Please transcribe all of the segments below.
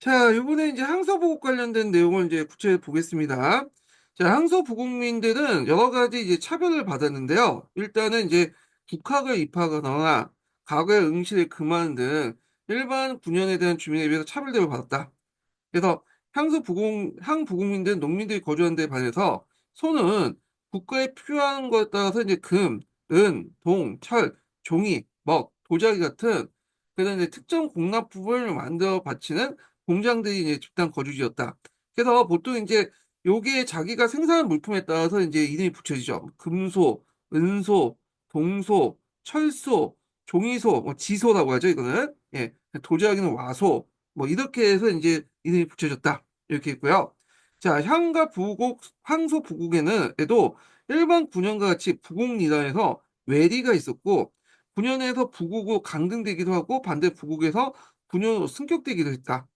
자, 이번에 이제 항소보국 관련된 내용을 이제 구체적으로 보겠습니다. 자, 항소부국민들은 여러 가지 이제 차별을 받았는데요. 일단은 이제 국학을 입학하거나 과거의 응시를 금하는 등 일반 군현에 대한 주민에 비해서 차별대우를 받았다. 그래서 항부국민들은 농민들이 거주하는 데 반해서 소는 국가에 필요한 것에 따라서 이제 금, 은, 동, 철, 종이, 먹, 도자기 같은 그런 이제 특정 공납품을 만들어 바치는 공장들이 이제 집단 거주지였다. 그래서 보통 이제 요게 자기가 생산한 물품에 따라서 이제 이름이 붙여지죠. 금소, 은소, 동소, 철소, 종이소, 뭐 지소라고 하죠, 이거는. 예. 도자기는 와소, 뭐 이렇게 해서 이제 이름이 붙여졌다. 이렇게 있고요. 자, 항소 부국에도 일반 군현과 같이 부국리단에서 외리가 있었고, 군현에서 부국으로 강등되기도 하고, 반대 부국에서 군현으로 승격되기도 했다.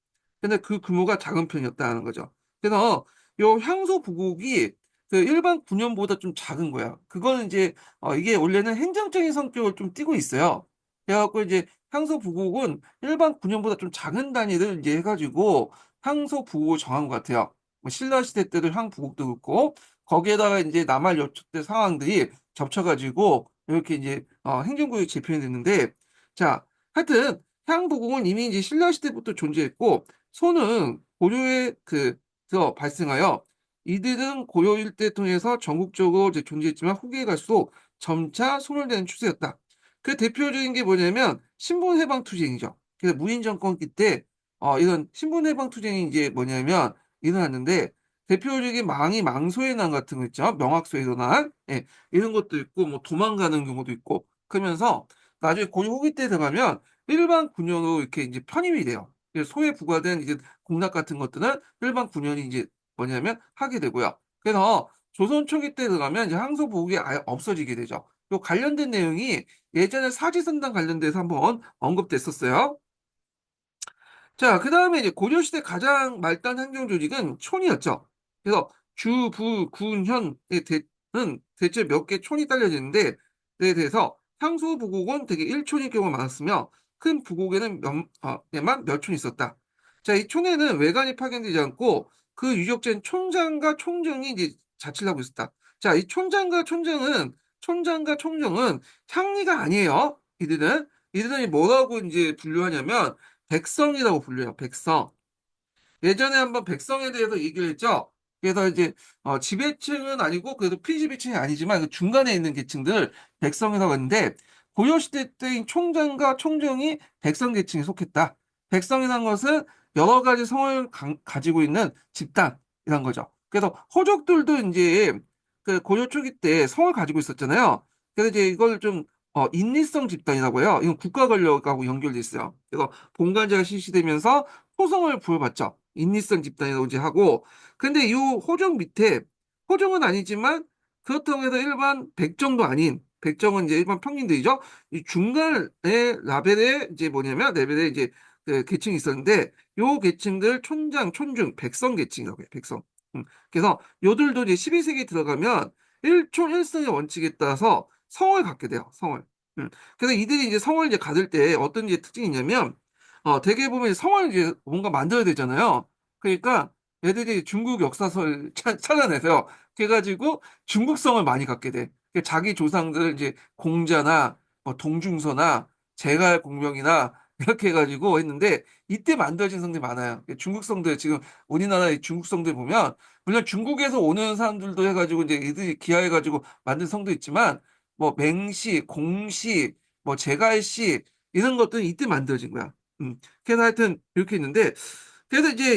근데 그 규모가 작은 편이었다는 거죠. 그래서 요 향소 부국이 그 일반 군현보다 좀 작은 거야. 그거는 이제 이게 원래는 행정적인 성격을 좀 띠고 있어요. 그래갖고 이제 향소 부국은 일반 군현보다 좀 작은 단위를 이제 해가지고 향소 부국을 정한 것 같아요. 뭐 신라 시대 때도 향 부국도 그렇고 거기에다가 이제 남할 여초 때 상황들이 겹쳐가지고 이렇게 이제 행정구역이 재편이 됐는데 자 하여튼 향 부국은 이미 이제 신라 시대부터 존재했고 소는 고려의 그서 발생하여 이들은 고려 일대 통해서 전국적으로 이제 존재했지만 후기에 갈수록 점차 소멸되는 추세였다. 그 대표적인 게 뭐냐면 신분해방 투쟁이죠. 그래서 무인 정권기 때 이런 신분해방 투쟁이 이제 뭐냐면 일어났는데 대표적인 망소의 난 같은 거 있죠. 명학소에서 난 예, 이런 것도 있고 뭐 도망가는 경우도 있고 그러면서 나중에 고려 후기 때 들어가면 일반 군용으로 이렇게 이제 편입이 돼요. 그래서 소에 부과된 이제 공납 같은 것들은 일반 군용이 이제 뭐냐면 하게 되고요. 그래서 조선 초기 때 들어가면 이제 항소보국이 아예 없어지게 되죠. 요 관련된 내용이 예전에 사지선당 관련돼서 한번 언급됐었어요. 자, 그 다음에 이제 고려시대 가장 말단 행정 조직은 촌이었죠. 그래서 주, 부, 군, 현의 는 대체 몇 개 촌이 딸려지는데, 에 대해서 향수 부국은 되게 1촌일 경우가 많았으며, 큰 부국에는 에만 몇 촌 있었다. 자, 이 촌에는 외관이 파견되지 않고, 그 유적지는 촌장과 총정이 이제 자치를 하고 있었다. 자, 이 촌장과 총정은 향리가 아니에요. 이들은 뭐라고 이제 분류하냐면, 백성이라고 불려요. 백성. 예전에 한번 백성에 대해서 얘기를 했죠. 그래서 이제 지배층은 아니고 그래도 피지배층이 아니지만 그 중간에 있는 계층들 백성이라고 했는데 고려시대 때인 총장과 총정이 백성 계층에 속했다. 백성이라는 것은 여러 가지 성을 가지고 있는 집단이란 거죠. 그래서 호족들도 이제 그 고려 초기 때 성을 가지고 있었잖아요. 그래서 이제 이걸 좀 인리성 집단이라고 해요. 이건 국가 권력하고 연결돼 있어요. 그래서 본관제가 실시되면서 호성을 부여받죠. 인리성 집단이라고 이제 하고. 근데 이 호정 밑에, 호정은 아니지만, 그렇다고 해서 일반 백정도 아닌, 백정은 이제 일반 평민들이죠. 이 중간의 라벨에 이제 뭐냐면, 레벨에 이제 그 계층이 있었는데, 요 계층들 촌장, 촌중, 백성 계층이라고 해요, 백성. 그래서 요들도 이제 12세기에 들어가면 1촌 1승의 원칙에 따라서 성을 갖게 돼요, 성을. 그래서 이들이 이제 성을 이제 가질 때 어떤 이제 특징이 있냐면, 대개 보면 성을 이제 뭔가 만들어야 되잖아요. 그러니까 얘들이 중국 역사서를 찾아내세요. 그래가지고 중국성을 많이 갖게 돼. 자기 조상들 이제 공자나 뭐 동중서나 제갈 공명이나 이렇게 해가지고 했는데 이때 만들어진 성들이 많아요. 중국 성들 지금 우리나라의 중국 성들 보면 물론 중국에서 오는 사람들도 해가지고 이제 이들이 기하해가지고 만든 성도 있지만 뭐 맹시, 공시, 뭐 제갈시 이런 것들은 이때 만들어진 거야. 그래서 하여튼 이렇게 있는데, 그래서 이제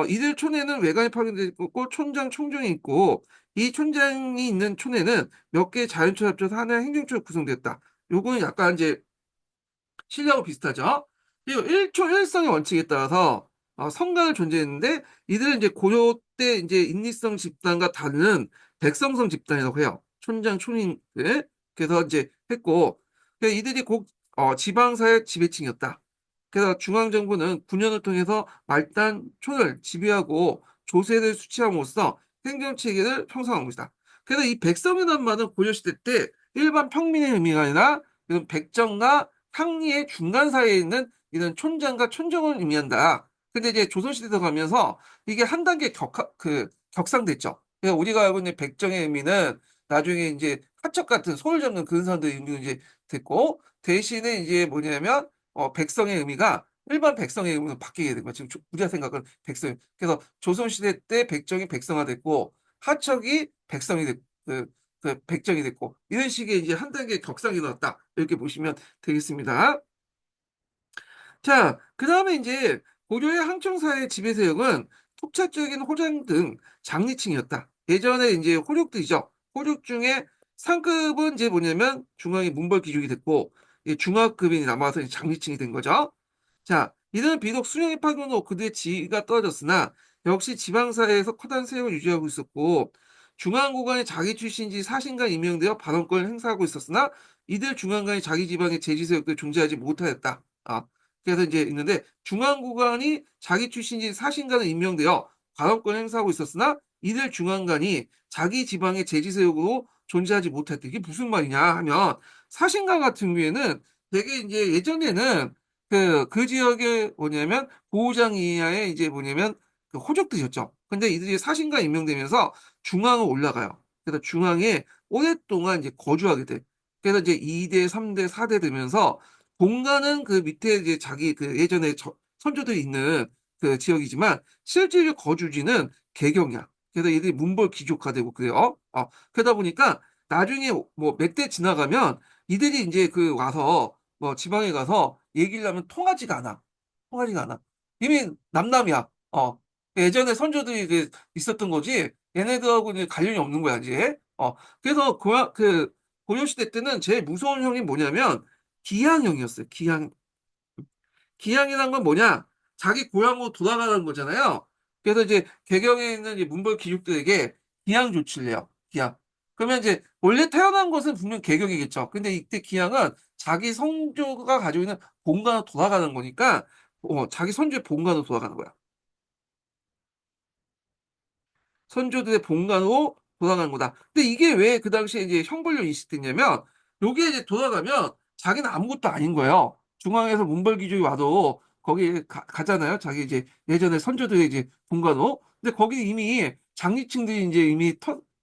이들 촌에는 외관이 파견되어 있고, 촌장, 총정이 있고, 이 촌장이 있는 촌에는 몇 개의 자연초 합쳐서 하나의 행정초가 구성됐다. 요거는 약간 이제 신라하고 비슷하죠. 그리고 1촌 1성의 원칙에 따라서 성간을 존재했는데, 이들은 이제 고려 때 이제 인리성 집단과 다른 백성성 집단이라고 해요. 촌장, 촌인들. 그래서 이제 했고, 그래서 이들이 지방사회 지배층이었다. 그래서 중앙정부는 군연을 통해서 말단 촌을 지배하고 조세를 수취함으로써 행정체계를 형성한 것이다. 그래서 이 백성이라는 말은 고려시대 때 일반 평민의 의미가 아니라 이런 백정과 상리의 중간 사이에 있는 이런 촌장과 촌정을 의미한다. 근데 이제 조선시대 들어가면서 이게 한 단계 격상됐죠. 그러니까 우리가 알고 있는 백정의 의미는 나중에 이제 화척 같은 손을 잡는 그런 사람들의 의미로 이제 됐고, 대신에 이제 뭐냐면, 백성의 의미가 일반 백성의 의미로 바뀌게 된 거예요. 지금 우리가 생각은 백성. 그래서 조선시대 때 백정이 백성화됐고, 하척이 백성이 됐고, 백정이 됐고, 이런 식의 이제 한 단계 격상이 나왔다. 이렇게 보시면 되겠습니다. 자, 그 다음에 이제 고려의 항청사의 지배세력은 토착적인 호장 등 장리층이었다. 예전에 이제 호족들이죠. 호족 중에 상급은 이제 뭐냐면 중앙이 문벌 귀족이 됐고, 중하급이 남아서 이제 장리층이 된 거죠. 자, 이들은 비록 수령의 파견으로 그들의 지위가 떨어졌으나 역시 지방사회에서 커다란 세력을 유지하고 있었고, 중앙고관이 자기 출신지 사신간 임명되어 발언권을 행사하고 있었으나 이들 중앙관이 자기 지방의 제지 세력들 존재하지 못하였다. 그래서 이제 있는데 중앙구관이 자기 출신지 사신관을 임명되어 발언권을 행사하고 있었으나 이들 중앙관이 자기 지방의 제지세력으로 존재하지 못했다. 이게 무슨 말이냐 하면 사신관 같은 경우에는 되게 이제 예전에는 그 지역에 뭐냐면 보호장 이하에 이제 뭐냐면 그 호족들이었죠. 근데 이들이 사신관 임명되면서 중앙으로 올라가요. 그래서 중앙에 오랫동안 이제 거주하게 돼. 그래서 이제 2대, 3대, 4대 되면서 본가는 그 밑에 이제 자기 그 예전에 선조들이 있는 그 지역이지만 실질적 거주지는 개경이야. 그래서 얘들이 문벌 귀족화되고 그래요. 그러다 보니까 나중에 뭐 몇 대 지나가면 이들이 이제 그 와서 뭐 지방에 가서 얘기를 하면 통하지가 않아. 통하지가 않아. 이미 남남이야. 예전에 선조들이 있었던 거지. 얘네들하고는 관련이 없는 거야, 이제. 그래서 고려시대 때는 제일 무서운 형이 뭐냐면 기양형이었어요. 기양이란 건 뭐냐? 자기 고향으로 돌아가는 거잖아요. 그래서 이제 개경에 있는 이 문벌 귀족들에게 기양 조치를 해요. 기양. 그러면 이제 원래 태어난 것은 분명 개경이겠죠. 근데 이때 기양은 자기 성조가 가지고 있는 본관으로 돌아가는 거니까 자기 선조의 본관으로 돌아가는 거야. 선조들의 본관으로 돌아가는 거다. 근데 이게 왜 그 당시에 이제 형벌로 인식됐냐면, 요게 이제 돌아가면 자기는 아무것도 아닌 거예요. 중앙에서 문벌귀족이 와도 거기 가잖아요. 자기 이제 예전에 선조들의 이제 본관으로. 근데 거기 이미 장리층들이 이제 이미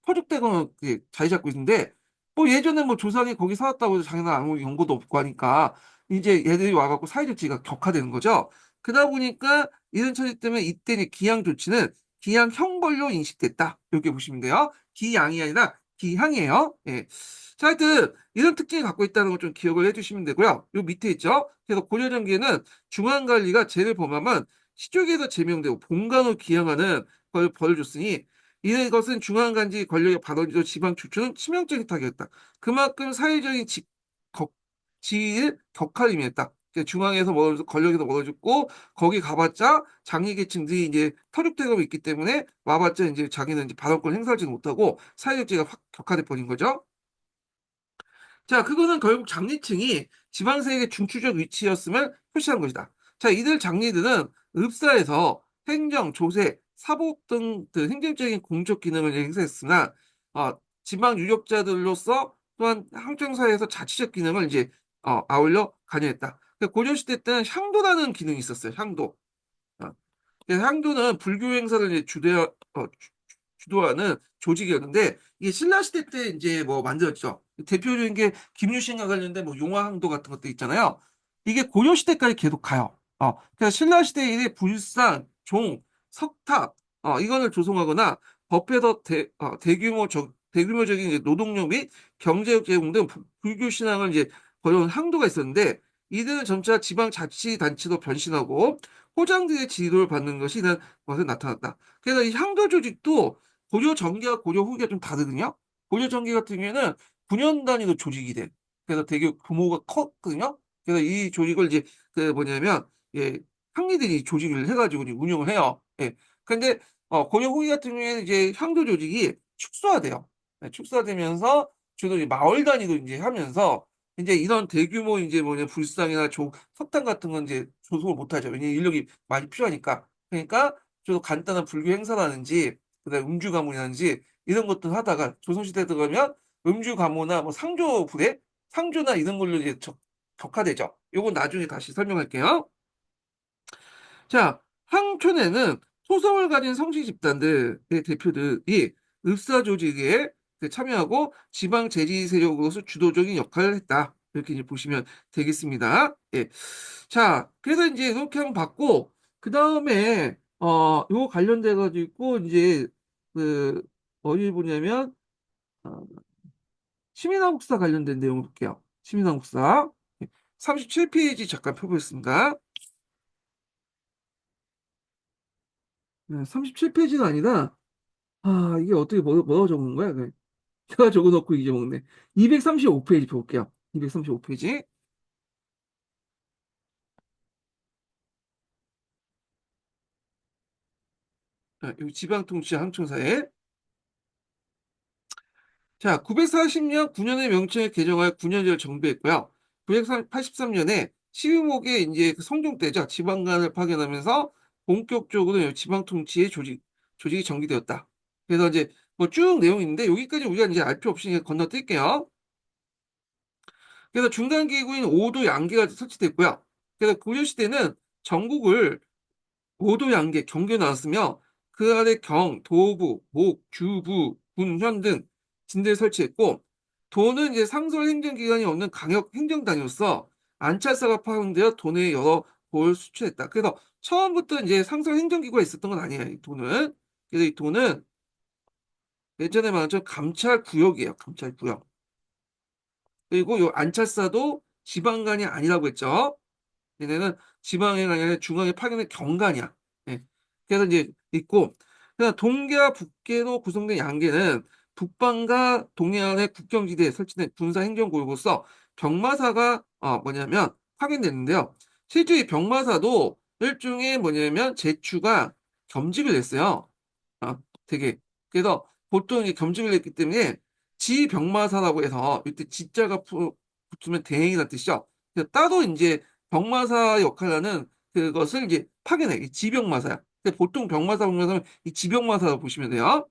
터죽대거나 자리 잡고 있는데, 뭐 예전에 뭐 조상이 거기 살았다고 해서 자기는 아무 연고도 없고 하니까 이제 얘들이 와갖고 사회적 지위가 격화되는 거죠. 그러다 보니까 이런 처지 때문에 이때 이제 기양 조치는 기양 형벌로 인식됐다. 이렇게 보시면 돼요. 기양이 아니라 기향이에요. 예. 자, 하여튼 이런 특징을 갖고 있다는 걸 좀 기억을 해주시면 되고요. 요 밑에 있죠. 그래서 고려전기에는 중앙관리가 죄를 범하면 시족에서 제명되고 본관으로 기양하는 걸 벌을 줬으니 이것은 중앙간지 권력의 발언이죠. 지방 축출은 치명적인 타격이었다. 그만큼 사회적인 지위를 격화를 의미했다. 중앙에서 권력에서 멀어졌고 거기 가봤자 장리 계층들이 이제 터줏대감이 있기 때문에 와봤자 이제 자기는 이제 발언권 행사하지도 못하고 사회적 지위가 확 격화돼 버린 거죠. 자, 그거는 결국 장리층이 지방세력의 중추적 위치였음을 표시한 것이다. 자, 이들 장리들은 읍사에서 행정, 조세, 사법 등 행정적인 공적 기능을 행사했으나 지방 유력자들로서 또한 항정사회에서 자치적 기능을 이제 아울러 관여했다. 고려시대 때는 향도라는 기능이 있었어요. 향도. 어, 그래서 향도는 불교 행사를 이제 주도하는 조직이었는데 이게 신라 시대 때 이제 뭐 만들었죠. 대표적인 게 김유신과 관련된 뭐 용화항도 같은 것도 있잖아요. 이게 고려 시대까지 계속 가요. 그래서 신라 시대에 불상, 종, 석탑 이거를 조성하거나 법에서 대규모적인 이제 노동력 및 경제력 제공 등 불교 신앙을 이제 거론 항도가 있었는데 이들은 점차 지방자치단체로 변신하고 호장들의 지도를 받는 것이 이런 것에 나타났다. 그래서 이 향도 조직도 고려 전기와 고려 후기가 좀 다르거든요. 고려 전기 같은 경우에는 9년 단위로 조직이 돼. 그래서 되게 규모가 컸거든요. 그래서 이 조직을 이제 뭐냐면 항리들이 조직을 해가지고 이제 운영을 해요. 예. 근데 고려 후기 같은 경우에는 이제 향도 조직이 축소화돼요. 네, 축소화되면서 주로 이제 마을 단위로 이제 하면서 이제 이런 대규모 이제 뭐냐 불상이나 석탄 같은 건 이제 조성을 못하죠. 왜냐면 인력이 많이 필요하니까. 그러니까 주로 간단한 불교 행사라든지 그다음에 음주 가문이라든지 이런 것들 하다가 조선시대 들어가면 음주 가문이나 뭐 상조 부대, 상조나 이런 걸로 이제 격화되죠. 요건 나중에 다시 설명할게요. 자, 항촌에는 토성을 가진 성씨 집단들의 대표들이 읍사 조직에 참여하고 지방 재지 세력으로서 주도적인 역할을 했다. 이렇게 이제 보시면 되겠습니다. 예. 자, 그래서 이제 이렇게 한번 봤고, 그 다음에, 요거 관련돼가지고, 이제, 그, 어디 보냐면, 어, 시민항국사 관련된 내용을 볼게요. 시민항국사. 37페이지 잠깐 펴보겠습니다. 37페이지는 아니다. 이게 어떻게 뭐가 적은 거야? 제가 적어놓고 이제 먹네. 235페이지 볼게요. 235페이지. 여기 지방통치 항청사에. 자, 940년 9년의 명칭을 개정하여 9년제를 정비했고요. 983년에 시의목의 이제 그 성종 때죠. 지방간을 파견하면서 본격적으로 지방통치의 조직이 정비되었다. 그래서 이제 뭐 쭉 내용인데 여기까지 우리가 이제 알 필요 없이 그냥 건너뛸게요. 그래서 중간기구인 5도 양계가 설치됐고요. 그래서 고려시대는 전국을 5도 양계 경계에 나왔으며 그 아래 경, 도부, 목, 주부, 군, 현 등 진대를 설치했고 도는 이제 상설 행정기관이 없는 강역 행정단위로서 안찰사가 파견되어 도내에 여러 도를 수출했다. 그래서 처음부터 이제 상설 행정기구가 있었던 건 아니에요. 이 도는. 그래서 이 도는 예전에 말한 감찰구역이에요. 감찰구역. 그리고 이 안찰사도 지방관이 아니라고 했죠. 얘네는 지방에 아니라 중앙에 파견된 경관이야. 예. 그래서 이제 있고, 그냥 동계와 북계로 구성된 양계는 북방과 동해안의 국경지대에 설치된 군사행정구역으로서 병마사가 뭐냐면 파견됐는데요. 실제 이 병마사도 일종의 뭐냐면 제추가 겸직을 냈어요. 어, 되게. 그래서 보통 이 겸직을 냈기 때문에 지병마사라고 해서 이때 지자가 붙으면 대행이라는 뜻이죠. 그래서 따로 이제 병마사 역할을 하는 그것을 이제 파견해. 이 지병마사야. 근데 보통 병마사 보면 이 지병마사라고 보시면 돼요.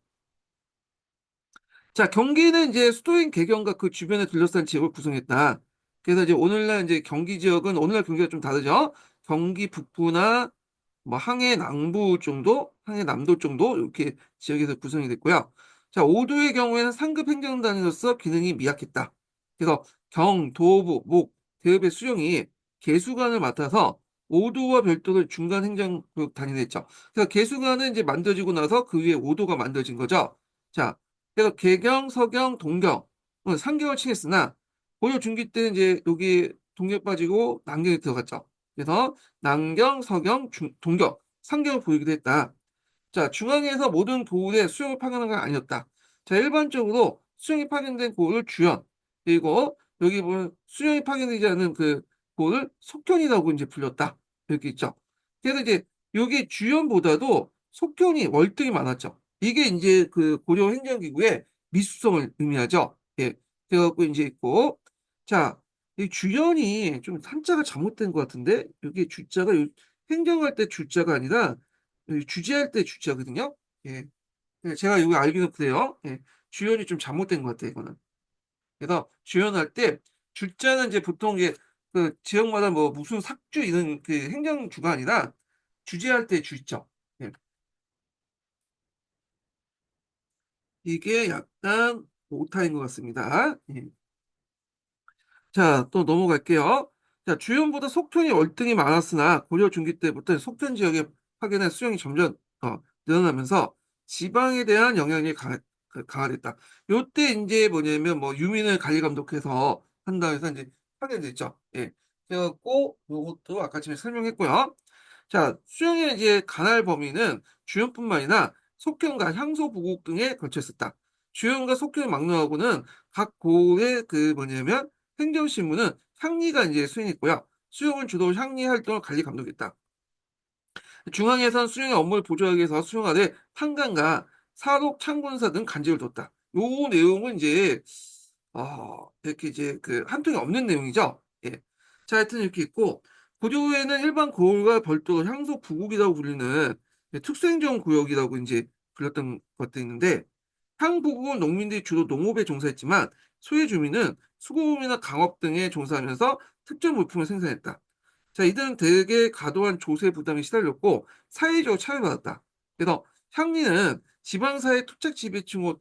자, 경기는 이제 수도인 개경과 그 주변에 둘러싼 지역을 구성했다. 그래서 이제 오늘날 이제 경기 지역은 오늘날 경기가 좀 다르죠. 경기 북부나 뭐 항해 남부 정도, 항해 남도 정도 이렇게 지역에서 구성이 됐고요. 자, 오도의 경우에는 상급 행정단위로서 기능이 미약했다. 그래서 경, 도부, 목, 대읍의 수령이 개수관을 맡아서 오도와 별도로 중간 행정구역 단위로 했죠. 그래서 개수관은 이제 만들어지고 나서 그 위에 오도가 만들어진 거죠. 자, 그래서 개경, 서경, 동경 3개월 칭했으나 고려 중기 때는 이제 여기 동경 빠지고 남경이 들어갔죠. 그래서 남경, 서경, 동경 3경을 보이기도 했다. 자, 중앙에서 모든 고을에 수령을 파견한 건 아니었다. 자, 일반적으로 수령이 파견된 고을을 주연, 그리고 여기 보면 수령이 파견되지 않은 그 고을을 속견이라고 이제 불렸다. 이렇게 있죠. 그래서 이제 여기 주연보다도 속견이 월등히 많았죠. 이게 이제 그 고려 행정기구의 미수성을 의미하죠. 예. 그래갖고 이제 있고, 자, 이 주연이 좀 한자가 잘못된 것 같은데, 여기 주자가 행정할 때 주자가 아니라 주재할 때 주자거든요. 예. 제가 이거 알기는 그래요. 예. 주연이 좀 잘못된 것 같아요, 이거는. 그래서 주연할 때 주자는 이제 보통 이게 그 지역마다 뭐 무슨 삭주 이런 그 행정주가 아니라 주재할 때 주 있죠. 예. 이게 약간 오타인 것 같습니다. 예. 자, 또 넘어갈게요. 자, 주연보다 속편이 월등히 많았으나 고려 중기 때부터 속편 지역에 파견한 수령이 점점 늘어나면서 지방에 대한 영향이 강화됐다. 요때 이제 뭐냐면 뭐 유민을 관리 감독해서 한다 해서 이제 파견됐죠. 예. 그래갖고 요것도 아까 전에 설명했고요. 자, 수령의 이제 관할 범위는 주연뿐만 아니라 속현과 향소 부국 등에 걸쳐 있었다. 주연과 속현을 막론하고는 각 고의 그 뭐냐면 행정실무는 향리가 이제 수행했고요. 수령은 주로 향리 활동을 관리 감독했다. 중앙에선 수령의 업무를 보조하기 위해서 수령 아래 판관과 사록 창군사 등 간직을 뒀다. 요 내용은 이제 이렇게 이제 그 한 통이 없는 내용이죠. 예. 자, 하여튼 이렇게 있고 고려에는 일반 고을과 별도로 향소 부국이라고 불리는 특수행정구역이라고 이제 불렸던 것도 있는데 향부국은 농민들이 주로 농업에 종사했지만 소외 주민은 수공업이나 강업 등에 종사하면서 특정 물품을 생산했다. 자, 이들은 대개 과도한 조세 부담에 시달렸고 사회적으로 차별받았다. 그래서 향리는 지방사회 토착 지배층으로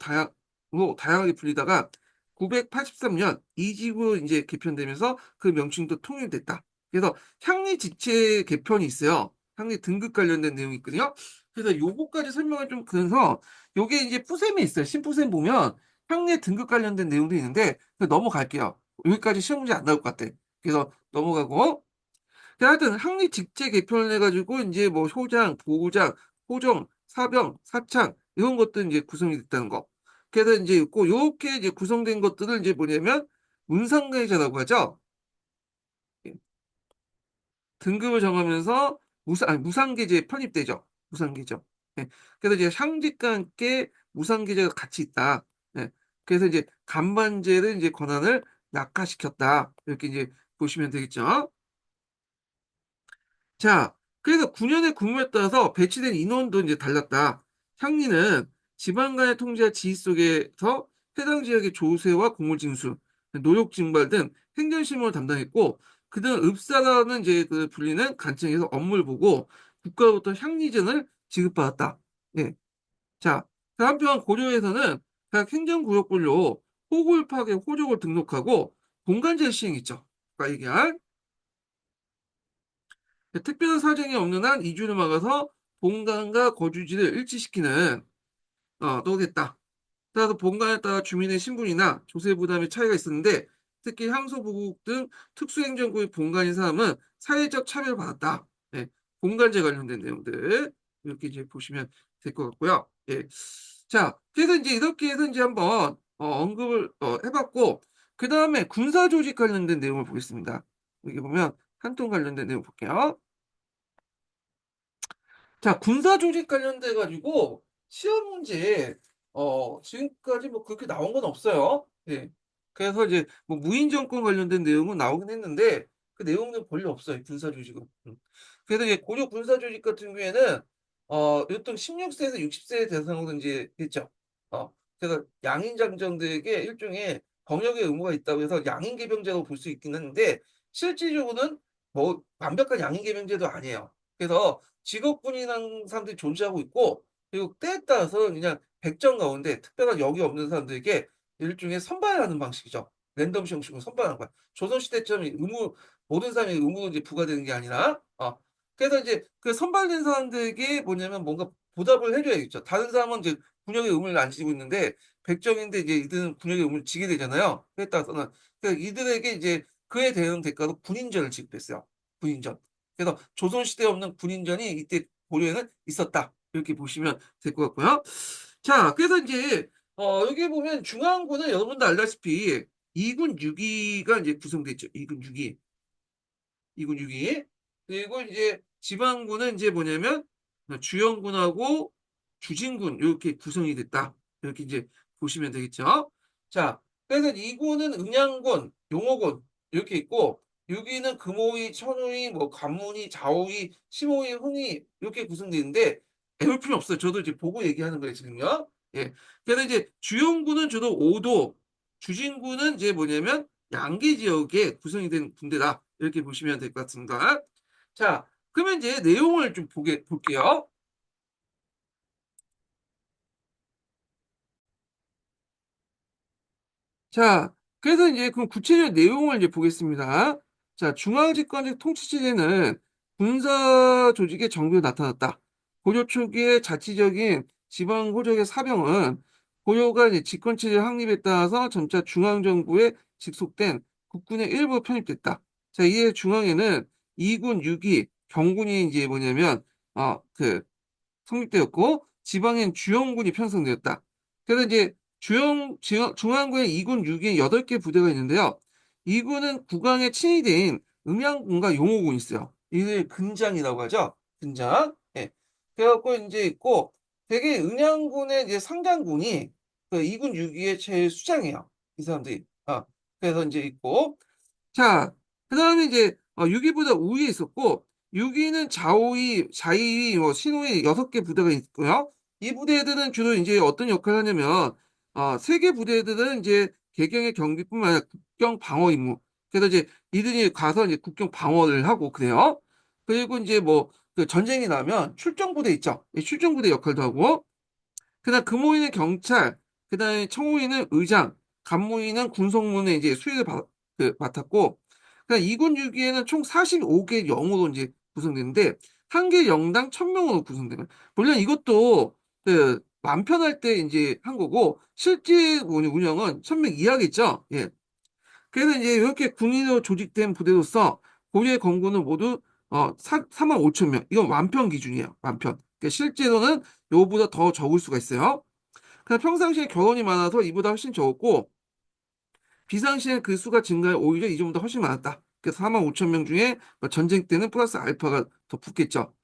다양하게 불리다가 983년 이지구 이제 개편되면서 그 명칭도 통일됐다. 그래서 향리 지체 개편이 있어요. 향리 등급 관련된 내용이 있거든요. 그래서 요거까지 설명을 좀 그래서 요게 이제 푸셈이 있어요. 신푸셈 보면 향리 등급 관련된 내용도 있는데 넘어갈게요. 여기까지 시험 문제 안 나올 것 같아. 그래서 넘어가고 하여튼 항리 직제 개편을 해가지고 이제 뭐 효장, 보호장, 호정, 사병, 사창 이런 것들 이제 구성이 됐다는 거. 그래서 이제 있고 요렇게 이제 구성된 것들을 이제 뭐냐면 문상계제라고 하죠. 예, 등급을 정하면서 무상계제에 편입되죠. 무상계죠. 예, 그래서 이제 상직과 함께 무상계제가 같이 있다. 예, 그래서 이제 간만제를 이제 권한을 약화시켰다. 이렇게 이제 보시면 되겠죠. 자, 그래서 9년의 국무에 따라서 배치된 인원도 이제 달랐다. 향리는 지방 간의 통제와 지휘 속에서 해당 지역의 조세와 공물징수, 노역 징발 등 행정실무를 담당했고, 그들은 읍사라는 이제 그 불리는 간청에서 업무를 보고 국가로부터 향리전을 지급받았다. 예. 자, 그 한편 고려에서는 각 행정구역별로 호굴파괴 호족을 등록하고 공간제를 시행했죠. 아까 얘기한 특별한 사정이 없는 한 이주를 막아서 본관과 거주지를 일치시키는 또겠다. 따라서 본관에 따라 주민의 신분이나 조세 부담의 차이가 있었는데 특히 향소부국 등 특수행정구의 본관인 사람은 사회적 차별을 받았다. 네, 본관제 관련된 내용들 이렇게 이제 보시면 될 것 같고요. 예. 자, 그래서 이제 이렇게 해서 이제 한번 언급을 해봤고 그 다음에 군사 조직 관련된 내용을 보겠습니다. 여기 보면 한통 관련된 내용 볼게요. 자, 군사 조직 관련돼 가지고 시험 문제에 지금까지 뭐 그렇게 나온 건 없어요. 예. 그래서 이제 뭐 무인 정권 관련된 내용은 나오긴 했는데 그 내용은 별로 없어요. 군사 조직은. 그래서 이제 고려 군사 조직 같은 경우에는 보통 16세에서 60세 대상으로 이제 했죠. 그래서 양인 장정들에게 일종의 병역의 의무가 있다고 해서 양인 계병제로 볼 수 있긴 한데 실질적으로는 뭐 완벽한 양인 계병제도 아니에요. 그래서 직업군이라는 사람들이 존재하고 있고 그리고 때에 따라서 그냥 백정 가운데 특별한 역이 없는 사람들에게 일종의 선발하는 방식이죠. 랜덤 형식으로 선발하는 거야. 조선시대처럼 모든 사람이 의무로 이제 부과되는 게 아니라, 그래서 이제 그 선발된 사람들에게 뭐냐면 뭔가 보답을 해줘야겠죠. 다른 사람은 이제 군역의 의무를 안 지고 있는데, 백정인데 이제 이들은 군역의 의무를 지게 되잖아요. 그에 따라서는. 그래서 이들에게 이제 그에 대응 대가로 군인전을 지급했어요. 군인전. 그래서 조선시대에 없는 군인전이 이때 고려에는 있었다. 이렇게 보시면 될 것 같고요. 자, 그래서 이제 여기 보면 중앙군은 여러분도 알다시피 2군 6기가 이제 구성돼 있죠. 2군 6기. 2군 6기. 그리고 이제 지방군은 이제 뭐냐면 주영군하고 주진군 이렇게 구성이 됐다. 이렇게 이제 보시면 되겠죠. 자, 그래서 2군은 음양군, 용호군 이렇게 있고 6위는 금호위, 천호위, 뭐 관문위, 좌우위, 심호위, 흥위 이렇게 구성되어 있는데 배울 필요 없어요. 저도 이제 보고 얘기하는 거예요, 지금요. 예. 그래서 이제 주영군은 주로 5도, 주진군은 이제 뭐냐면 양계 지역에 구성이 된 군대다. 이렇게 보시면 될 것 같습니다. 자, 그러면 이제 내용을 좀 볼게요. 자, 그래서 이제 그 구체적 내용을 이제 보겠습니다. 자, 중앙집권적 통치체제는 군사 조직의 정비로 나타났다. 고려 초기의 자치적인 지방 호적의 사병은 고려가 이제 집권체제 확립에 따라서 점차 중앙정부에 직속된 국군의 일부 편입됐다. 자, 이에 중앙에는 2군, 6기, 경군이 이제 뭐냐면, 성립되었고 지방엔 주영군이 편성되었다. 그래서 이제 중앙군에 2군, 6군 8개 부대가 있는데요. 2군은 국왕의 친위 대인 음양군과 용호군이 있어요. 이들 근장이라고 하죠. 근장. 예. 그래갖고 이제 있고 되게 음양군의 이제 상장군이 그 2군, 6기의 제일 수장이에요. 이 사람들이. 그래서 이제 있고 자, 그 다음에 이제 6위보다 우위에 있었고 6위는 좌우위, 좌위위, 뭐 신호위 6개 부대가 있고요. 이 부대들은 주로 이제 어떤 역할을 하냐면 3개 부대들은 이제 개경의 경비뿐만 아니라 국경 방어 임무, 그래서 이제 이들이 가서 이제 국경 방어를 하고 그래요. 그리고 이제 뭐 그 전쟁이 나면 출정부대 있죠. 이 출정부대 역할도 하고, 그다음 금호위는 경찰, 그다음에 청호위는 의장, 간무위는 군성문에 이제 수행을 맡았고, 그다음 2군 6기에는 총 45개 영으로 이제 구성되는데 한 개 영당 1000명으로 구성되는. 물론 이것도 그 만편할 때 이제 한 거고 실제 운영은 1000명 이하겠죠. 예. 그래서 이제 이렇게 군인으로 조직된 부대로서 고려의 건군은 모두 4만 5천 명. 이건 완편 기준이에요. 완편. 그러니까 실제로는 요보다 더 적을 수가 있어요. 그냥 평상시에 결혼이 많아서 이보다 훨씬 적었고 비상시에 그 수가 증가해 오히려 이 정도보다 훨씬 많았다. 그래서 4만 5천 명 중에 뭐 전쟁 때는 플러스 알파가 더 붙겠죠.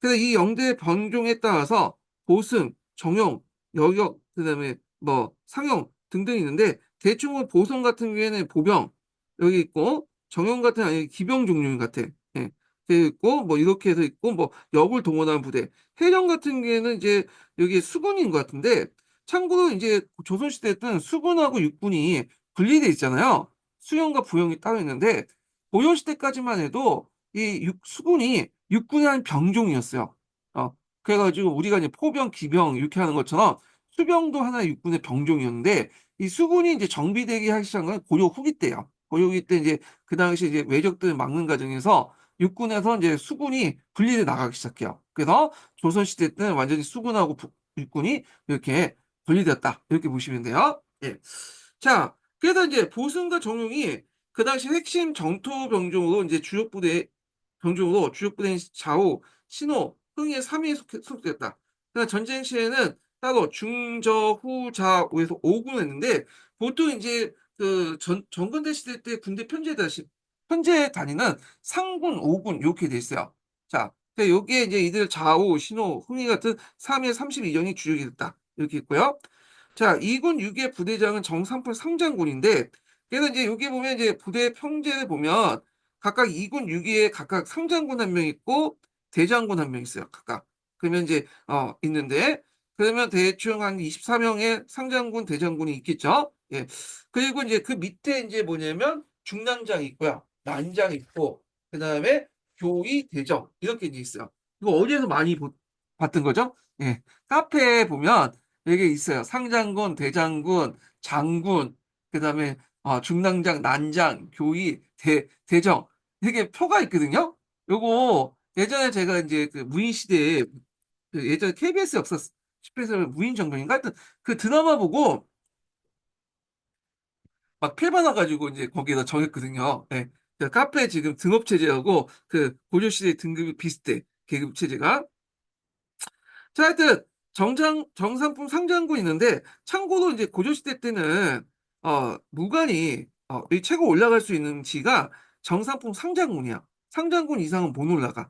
그래서 이 영대 변종에 따라서 보승, 정용, 여격, 그다음에 뭐 상용 등등 있는데 대충은 보성 같은 경우에는 보병 여기 있고 정용 같은 경우는 기병 종류 같아. 예. 돼 있고 뭐 이렇게 해서 있고 뭐 역을 동원하는 부대. 해령 같은 경우에는 이제 여기 수군인 것 같은데 참고로 이제 조선시대 때는 수군하고 육군이 분리돼 있잖아요. 수영과 부영이 따로 있는데 고려시대까지만 해도 이 수군이 육군의 한 병종이었어요. 어, 그래가지고 우리가 이제 포병, 기병 이렇게 하는 것처럼 수병도 하나의 육군의 병종이었는데 이 수군이 이제 정비되기 하기 시작한 건 고려 후기 때예요. 고려 후기 때 이제 그 당시 이제 외적들을 막는 과정에서 육군에서 이제 수군이 분리돼 나가기 시작해요. 그래서 조선시대 때는 완전히 수군하고 육군이 이렇게 분리되었다. 이렇게 보시면 돼요. 예. 자, 그래서 이제 보승과 정용이 그 당시 핵심 정토 병종으로 이제 주력 부대 병종으로 주력 부대인 좌우, 신호, 흥의 3위에 속됐다. 그러나 전쟁 시에는 따로 중, 저, 후, 자, 오에서 5군 했는데 보통 이제 그 전근대 시대 때 군대 편제 단위는 상군, 5군 이렇게 돼 있어요. 자, 여기에 이제 이들 좌우, 신호, 흥이 같은 3위 32정이 주력이 됐다. 이렇게 있고요. 자, 2군 6의 부대장은 정상풀 상장군인데, 그래서 이제 여기 보면 이제 부대 평제를 보면 각각 2군 6위에 각각 상장군 한 명 있고 대장군 한 명 있어요. 각각. 그러면 이제 있는데 그러면 대충 한 24명의 상장군, 대장군이 있겠죠. 예. 그리고 이제 그 밑에 이제 뭐냐면 중랑장이 있고요. 난장이 있고 그다음에 교의, 대정 이렇게 이제 있어요. 이거 어디에서 많이 봤던 거죠? 예. 카페에 보면 여기 있어요. 상장군, 대장군, 장군, 그다음에 중랑장, 난장, 교의, 대정 이렇게 표가 있거든요. 요거 예전에 제가 이제 그 무인 시대에 그 예전에 KBS 역사 10회에서 무인 정변인가 하여튼 그 드라마 보고 막 표 받아가지고 이제 거기에다 정했거든요. 예. 그 카페 지금 등업 체제하고 그 고려 시대 등급이 비슷해. 계급 체제가. 자, 하여튼 정상품 상장고 있는데 참고로 이제 고조시대 때는 무관이 이 최고 올라갈 수 있는 지가 정상품 상장군이야. 상장군 이상은 못 올라가.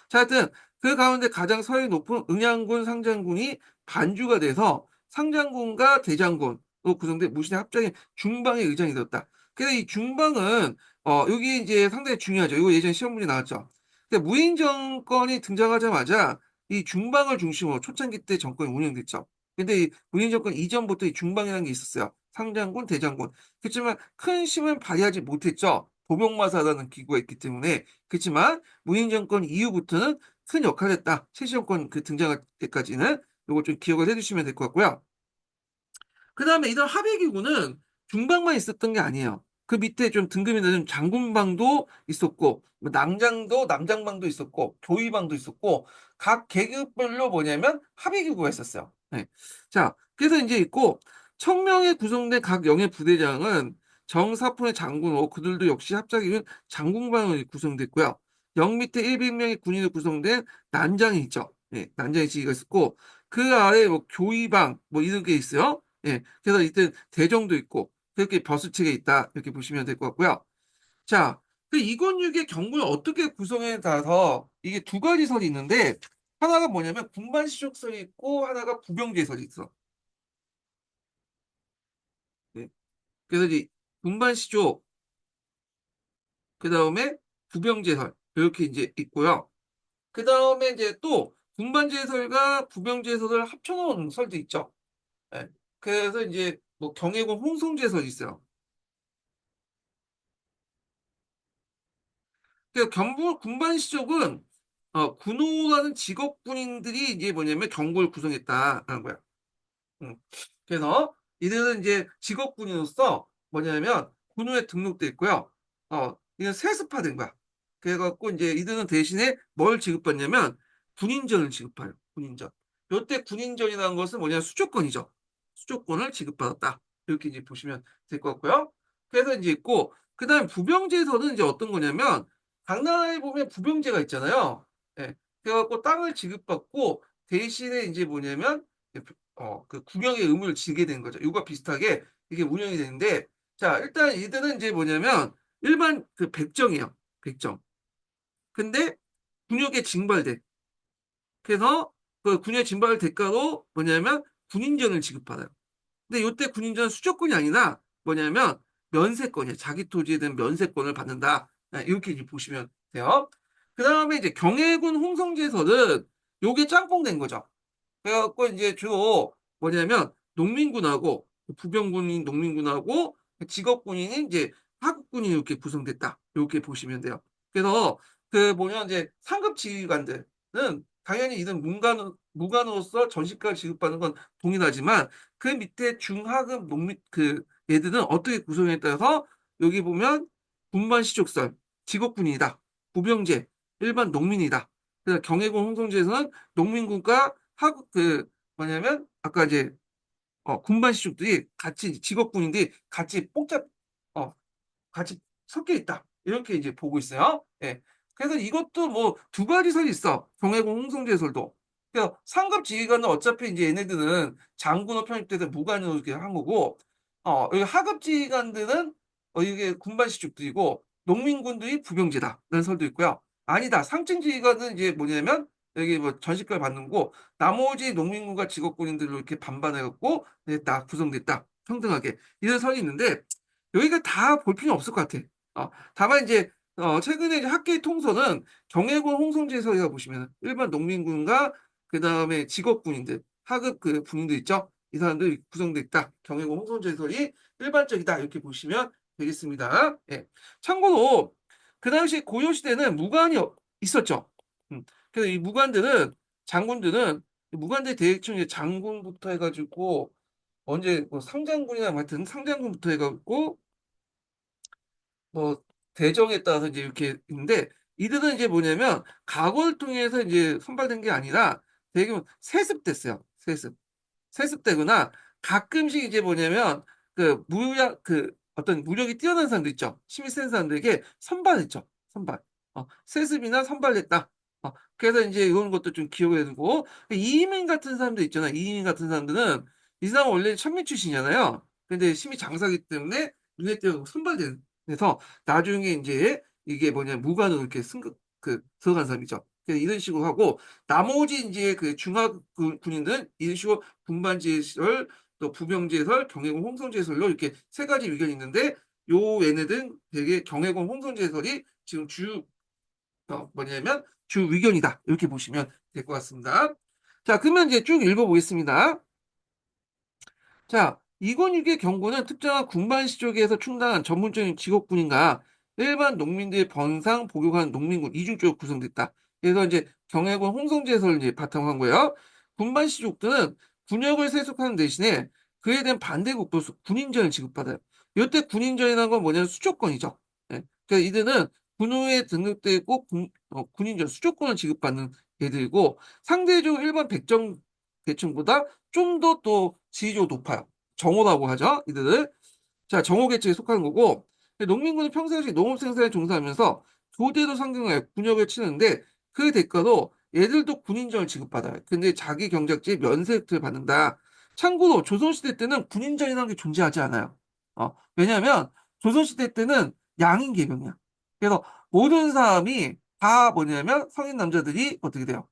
자, 하여튼 그 가운데 가장 서열이 높은 응양군 상장군이 반주가 돼서 상장군과 대장군으로 구성된 무신의 합작인 중방의 의장이 되었다. 그래서 이 중방은 여기 이제 상당히 중요하죠. 이거 예전 시험 문제 나왔죠. 근데 무인 정권이 등장하자마자 이 중방을 중심으로 초창기 때 정권이 운영됐죠. 근데 이 문인 정권 이전부터 이 중방이라는 게 있었어요. 상장군, 대장군. 그렇지만 큰 힘을 발휘하지 못했죠. 보병마사라는 기구가 있기 때문에. 그렇지만 문인 정권 이후부터는 큰 역할을 했다. 최시 정권 그 등장할 때까지는 이거 좀 기억을 해주시면 될 것 같고요. 그 다음에 이런 합의기구는 중방만 있었던 게 아니에요. 그 밑에 좀 등급이 낮은 장군방도 있었고, 뭐 낭장도, 남장방도 있었고, 교위방도 있었고, 각 계급별로 뭐냐면 합의기구가 있었어요. 네. 자, 그래서 이제 있고, 1000명에 구성된 각 영의 부대장은 정사품의 장군으로 그들도 역시 합작이면 장군방으로 구성됐고요. 영 밑에 100명의 군인으로 구성된 난장이 있죠. 네, 난장의 지위가 있었고, 그 아래 뭐 교위방, 뭐 이런 게 있어요. 예, 그래서 이때 대정도 있고 그렇게 벼슬책에 있다 이렇게 보시면 될 것 같고요. 자, 그 이권육의 경군을 어떻게 구성해 놔서 이게 두 가지 설이 있는데 하나가 뭐냐면 군반시족설이 있고 하나가 부병제설이 있어. 예, 그래서 이제 군반시족 그 다음에 부병제설 이렇게 이제 있고요. 그 다음에 이제 또 군반제설과 부병제설을 합쳐놓은 설도 있죠. 예, 그래서 이제 뭐 경혜군 홍성제설이 있어요. 그러니까 군반시족은 군호라는 직업 군인들이 이제 뭐냐면 경고를 구성했다라는 거야. 음. 그래서 이들은 이제 직업군인으로서 뭐냐면 군호에 등록돼 있고요. 이건 세습화된 거야. 그래갖고 이제 이들은 대신에 뭘 지급받냐면 군인전을 지급해요. 군인전. 요때 군인전이라는 것은 뭐냐 수조권이죠. 수조권을 지급받았다. 이렇게 이제 보시면 될 것 같고요. 그래서 이제 있고 그다음 부병제에서는 이제 어떤 거냐면 각 나라에 보면 부병제가 있잖아요. 예. 그래갖고 땅을 지급받고 대신에 이제 뭐냐면 그 군역의 의무를 지게 되는 거죠. 이거 비슷하게 이게 운영이 되는데, 자, 일단 이들은 이제 뭐냐면, 일반 그 백정이에요. 백정. 근데 군역에 징발돼. 그래서 그 군역에 징발 대가로 뭐냐면, 군인전을 지급받아요. 근데 이때 군인전은 수조권이 아니라 뭐냐면, 면세권이에요. 자기 토지에 대한 면세권을 받는다. 이렇게 이제 보시면 돼요. 그 다음에 이제 경애군 홍성제에서는 요게 짬뽕된 거죠. 그래갖고 이제 주로 뭐냐면 농민군하고 부병군인 농민군하고 직업군인이 이제 하급군이 이렇게 구성됐다. 이렇게 보시면 돼요. 그래서 그 뭐냐 이제 상급 지휘관들은 당연히 이런 무관으로서 전시과를 지급받는 건 동일하지만 그 밑에 중하급 농민 그 얘들은 어떻게 구성에 따라서 여기 보면 군반 시족설 직업군이다. 부병제 일반 농민이다. 그래서 경해군 홍성제에서는 농민군과 하급 뭐냐면 아까 이제 군반 시족들이 같이 직업군인들이 같이 어 같이 섞여 있다. 이렇게 이제 보고 있어요. 예. 그래서 이것도 뭐 두 가지 설이 있어. 경해군 홍성제설도. 그래서 상급 지휘관은 어차피 이제 얘네들은 장군으로 편입돼서 무관으로 이렇게 한 거고, 여기 하급 지휘관들은 이게 군반 시족들이고 농민군들이 부병제다라는 설도 있고요. 아니다. 상층 지휘관은 이제 뭐냐면 여기 뭐 전시과를 받는 거고 나머지 농민군과 직업군인들로 이렇게 반반해갖고 다 구성됐다. 평등하게 이런 설이 있는데 여기가 다 볼 필요 없을 것 같아. 다만 이제 최근에 이제 학계 통서는 경해군 홍성제에서 보시면 일반 농민군과 그 다음에 직업군인들 하급 그 군인들 있죠. 이 사람들이 구성돼 있다. 경해군 홍성제설이 일반적이다. 이렇게 보시면 되겠습니다. 예. 참고로 그 당시 고려 시대는 무관이 있었죠. 그래서 이 무관들은 장군들은 무관대 대충 장군부터 해가지고 언제 뭐 상장군이나 뭐 하여튼 상장군부터 해가지고 뭐 대정에 따라서 이제 이렇게 있는데 이들은 이제 뭐냐면 각오를 통해서 이제 선발된 게 아니라 대부분 세습됐어요. 세습되거나 가끔씩 이제 뭐냐면 그 어떤 무력이 뛰어난 사람들 있죠. 힘이 센 사람들에게 선발했죠. 선발. 세습이나 선발했다. 그래서 이제 이런 것도 좀 기억해 두고 이민 같은 사람들 있잖아요. 이민 같은 사람들은 이 사람은 원래 천민 출신이잖아요. 근데 힘이 장사기 때문에 눈에 띄어 선발된. 그래서 나중에 이제 이게 뭐냐 무관으로 이렇게 승급 들어간 사람이죠. 그래서 이런 식으로 하고 나머지 이제 그 중하 군인들은 이런 식으로 군반제설, 또 부병제설, 경해군 홍성제설로 이렇게 세 가지 의견이 있는데 요 얘네들은 되게 경해군 홍성제설이 지금 뭐냐면 주 의견이다. 이렇게 보시면 될 것 같습니다. 자, 그러면 이제 쭉 읽어보겠습니다. 자, 이권육의 경고는 특정한 군반 시족에서 충당한 전문적인 직업군인과 일반 농민들의 번상 복역한 농민군 이중적으로 구성됐다. 그래서 이제 경해군 홍성제에서 이제 바탕으로 한 거예요. 군반 시족들은 군역을 세속하는 대신에 그에 대한 반대국도 군인전을 지급받아요. 이때 군인전이라는 건 뭐냐면 수조권이죠. 예. 그러니까 이들은 군호에 등록돼 있고 군인전 수조권을 지급받는 애들이고 상대적으로 일반 백정 계층보다 좀 더 또 지위적으로 높아요. 정오라고 하죠. 이들을. 자, 정오 계층에 속하는 거고 농민군은 평상시 농업 생산에 종사하면서 조대도 상경하여 군역을 치는데 그 대가로 얘들도 군인정을 지급받아요. 근데 자기 경작지에 면세를 받는다. 참고로 조선시대 때는 군인정이라는 게 존재하지 않아요. 왜냐하면 조선시대 때는 양인 계명이야. 그래서 모든 사람이 다 뭐냐면 성인 남자들이 어떻게 돼요?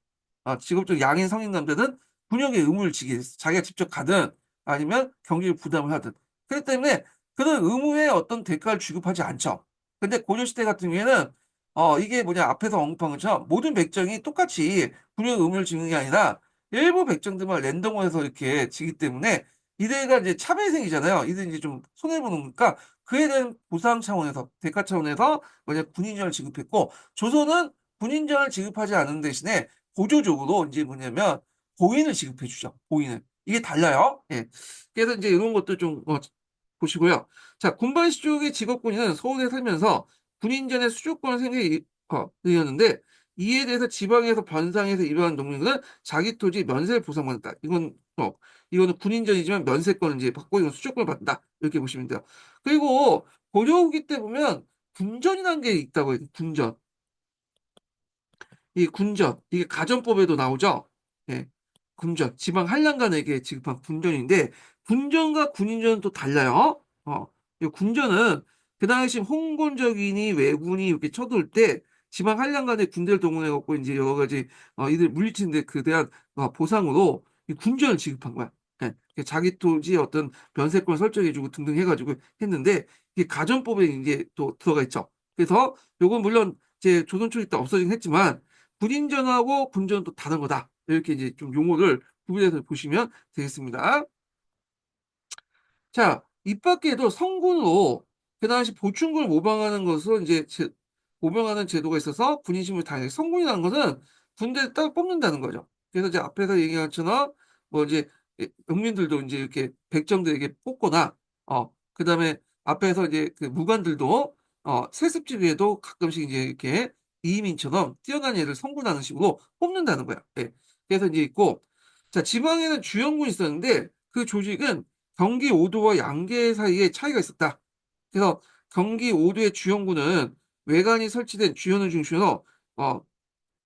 직업적 양인 성인 남자는 군역의 의무를 지게 됐어. 자기가 직접 가든 아니면 경제를 부담을 하든. 그렇기 때문에 그런 의무에 어떤 대가를 지급하지 않죠. 근데 고려시대 같은 경우에는 이게 뭐냐 앞에서 언급한 것처럼 모든 백정이 똑같이 군역 의무를 지는 게 아니라 일부 백정들만 랜덤으로 해서 이렇게 지기 때문에 이들가 이제 차별생이잖아요. 이들 이제 좀 손해보는 거니까 그에 대한 보상 차원에서, 대가 차원에서 뭐냐 군인전을 지급했고, 조선은 군인전을 지급하지 않은 대신에 보조적으로 이제 뭐냐면 보인을 지급해 주죠. 보인을. 이게 달라요. 예. 그래서 이제 이런 것도 좀 보시고요. 자, 군발시 쪽의 직업군인은 서울에 살면서 군인전의 수주권을 생기였는데 이에 대해서 지방에서 변상해서 일어난 농민들은 자기 토지 면세를 보상받는다. 이거는 군인전이지만 면세권을 이제 받고 이건 수주권을 받는다. 이렇게 보시면 돼요. 그리고 고려후기 때 보면 군전이라는 게 있다고 해요. 군전. 이 군전, 이게 가전법에도 나오죠. 예, 군전, 지방 한량간에게 지급한 군전인데 군전과 군인전은 또 달라요. 이 군전은 그 당시 홍건적인이 왜군이 이렇게 쳐들어올 때 지방 한량간에 군대를 동원해 갖고 이제 여러 가지 이들 물리치는데 그 대한 보상으로 이 군전을 지급한 거야. 예, 자기 토지에 어떤 변세권 설정해주고 등등 해가지고 했는데 이게 가전법에 이제 또 들어가 있죠. 그래서 요건 물론 이제 조선 초기 때 없어지긴 했지만 군인전하고 군전은 또 다른 거다. 이렇게 이제 좀 용어를 구분해서 보시면 되겠습니다. 자, 이 밖에도 성군으로 그 당시 보충군을 모방하는 것으로 이제 모방하는 제도가 있어서 군인심을 당해 성군이라는 것은 군대에 따로 뽑는다는 거죠. 그래서 이제 앞에서 얘기한 것처럼 뭐 이제 영민들도 이제 이렇게 백정들에게 뽑거나 그다음에 앞에서 이제 그 무관들도 세습지 위에도 가끔씩 이제 이렇게 이민처럼 뛰어난 애를 성군하는 식으로 뽑는다는 거야. 예. 그래서 이제 있고 자, 지방에는 주영군이 있었는데 그 조직은 경기 5도와 양계 사이에 차이가 있었다. 그래서 경기 5도의 주영구는 외관이 설치된 주현을 중심으로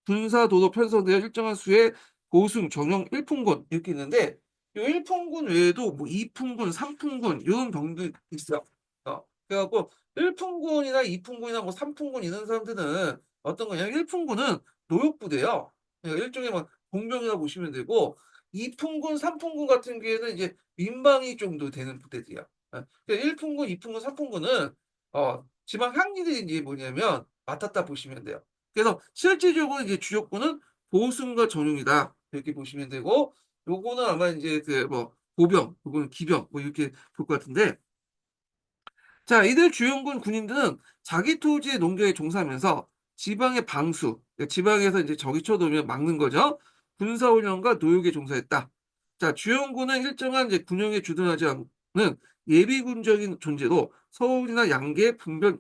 군사도로 편성되어 일정한 수의 보승, 정령, 일품군 이렇게 있는데 이 일품군 외에도 뭐 이품군, 삼품군 이런 병도 있어요. 그래갖고 일품군이나 이품군이나 뭐 삼품군 이런 사람들은 어떤 거냐면 일품군은 노역부대요. 그러니까 일종의 막 공병이라고 보시면 되고 이품군, 삼품군 같은 경우에는 이제 민방위 정도 되는 부대들이야. 그러니까 일품군, 이품군, 삼품군은 지방 향리들이 이제 뭐냐면 맡았다 보시면 돼요. 그래서 실질적으로 이제 주력군은 보승과 전용이다 이렇게 보시면 되고 요거는 아마 이제 그 뭐 보병, 요거는 기병 뭐 이렇게 볼 것 같은데 자, 이들 주영군 군인들은 자기 토지의 농경에 종사하면서 지방의 방수, 그러니까 지방에서 이제 적이 쳐들어오면 막는 거죠. 군사훈련과 노역에 종사했다. 자, 주영군은 일정한 이제 군용에 주둔하지 않는 예비군적인 존재로 서울이나 양계에 분별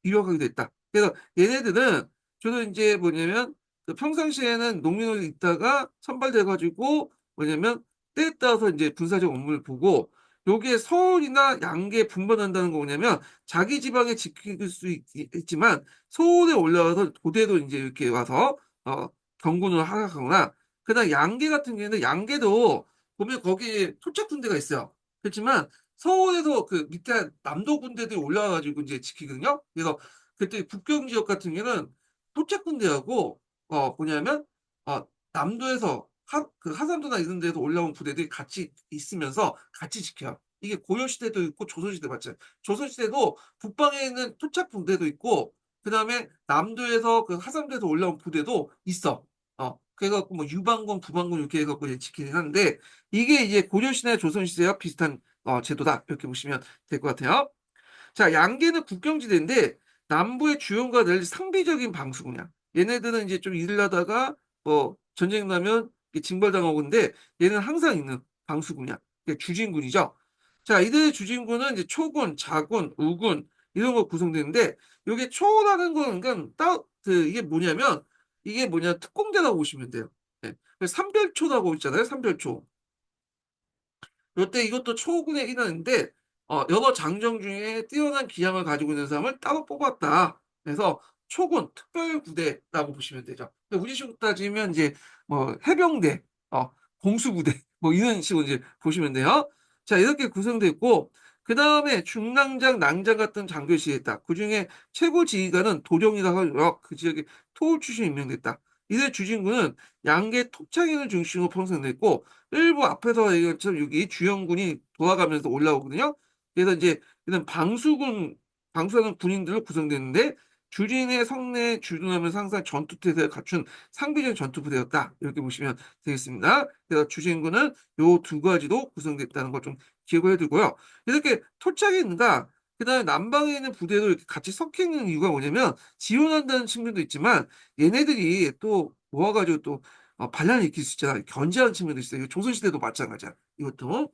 이력하게 됐다. 그래서 얘네들은 주로 이제 뭐냐면 그 평상시에는 농민으로 있다가 선발돼가지고 뭐냐면 때에 따라서 이제 군사적 업무를 보고 요게 서울이나 양계에 분번한다는 거 뭐냐면 자기 지방에 지킬 수 있지만 서울에 올라와서 고대도 이제 이렇게 와서 경군을 하거나 그다음 양계 같은 경우에는 양계도 보면 거기 토착 군대가 있어요. 그렇지만 서울에서 그 밑에 남도 군대들이 올라와가지고 이제 지키거든요. 그래서 그때 북경 지역 같은 경우는 토착 군대하고 뭐냐면 남도에서 그 하산도나 이런 데서 올라온 부대들이 같이 있으면서 같이 지켜요. 이게 고려시대도 있고 조선시대 맞죠? 조선시대도 북방에 있는 토착 부대도 있고 그다음에 남도에서 그 하산도에서 올라온 부대도 있어. 그래갖고 뭐 유방군, 부방군 이렇게 해갖고 이제 지키긴 하는데 이게 이제 고려시대, 조선시대와 비슷한 제도다 이렇게 보시면 될 것 같아요. 자, 양계는 국경지대인데 남부의 주영과 늘 상비적인 방수군이야. 얘네들은 이제 좀 일을 하다가 뭐 전쟁 나면 징벌당하고 근데 얘는 항상 있는 방수군이야. 주진군이죠. 자, 이들의 주진군은 이제 초군, 자군, 우군 이런 거 구성되는데 이게 초라는 거는 그러니까 이게 뭐냐면 이게 뭐냐 특공대라고 보시면 돼요. 예. 삼별초라고 있잖아요. 삼별초. 요때 이것도 초군에 일하는데 여러 장정 중에 뛰어난 기량을 가지고 있는 사람을 따로 뽑았다. 그래서 초군 특별부대라고 보시면 되죠. 우리식으로 따지면 이제 뭐 해병대, 공수부대 뭐 이런 식으로 이제 보시면 돼요. 자 이렇게 구성되어 있고 그 다음에 중랑장, 낭장 같은 장교를 지휘했다. 그 중에 최고 지휘관은 도령이라고 하여 그 지역의 토울 출신 임명됐다. 이들 주진군은 양계 톱창인을 중심으로 편성됐고 일부 앞에서 얘기한 것처럼 여기 주영군이 돌아가면서 올라오거든요. 그래서 이제 이런 방수하는 군인들로 구성됐는데 주진의 성내에 주둔하면서 항상 전투태세를 갖춘 상비적 전투부대였다. 이렇게 보시면 되겠습니다. 그래서 주진군은 요 두 가지로 구성됐다는 걸 좀 기억을 해두고요. 이렇게 토착인가 그다음에 남방에 있는 부대도 이렇게 같이 섞여 있는 이유가 뭐냐면 지원한다는 측면도 있지만 얘네들이 또 모아가지고 또 반란을 일으킬 수 있잖아. 견제하는 측면도 있어요. 이거 조선시대도 마찬가지야. 이것도.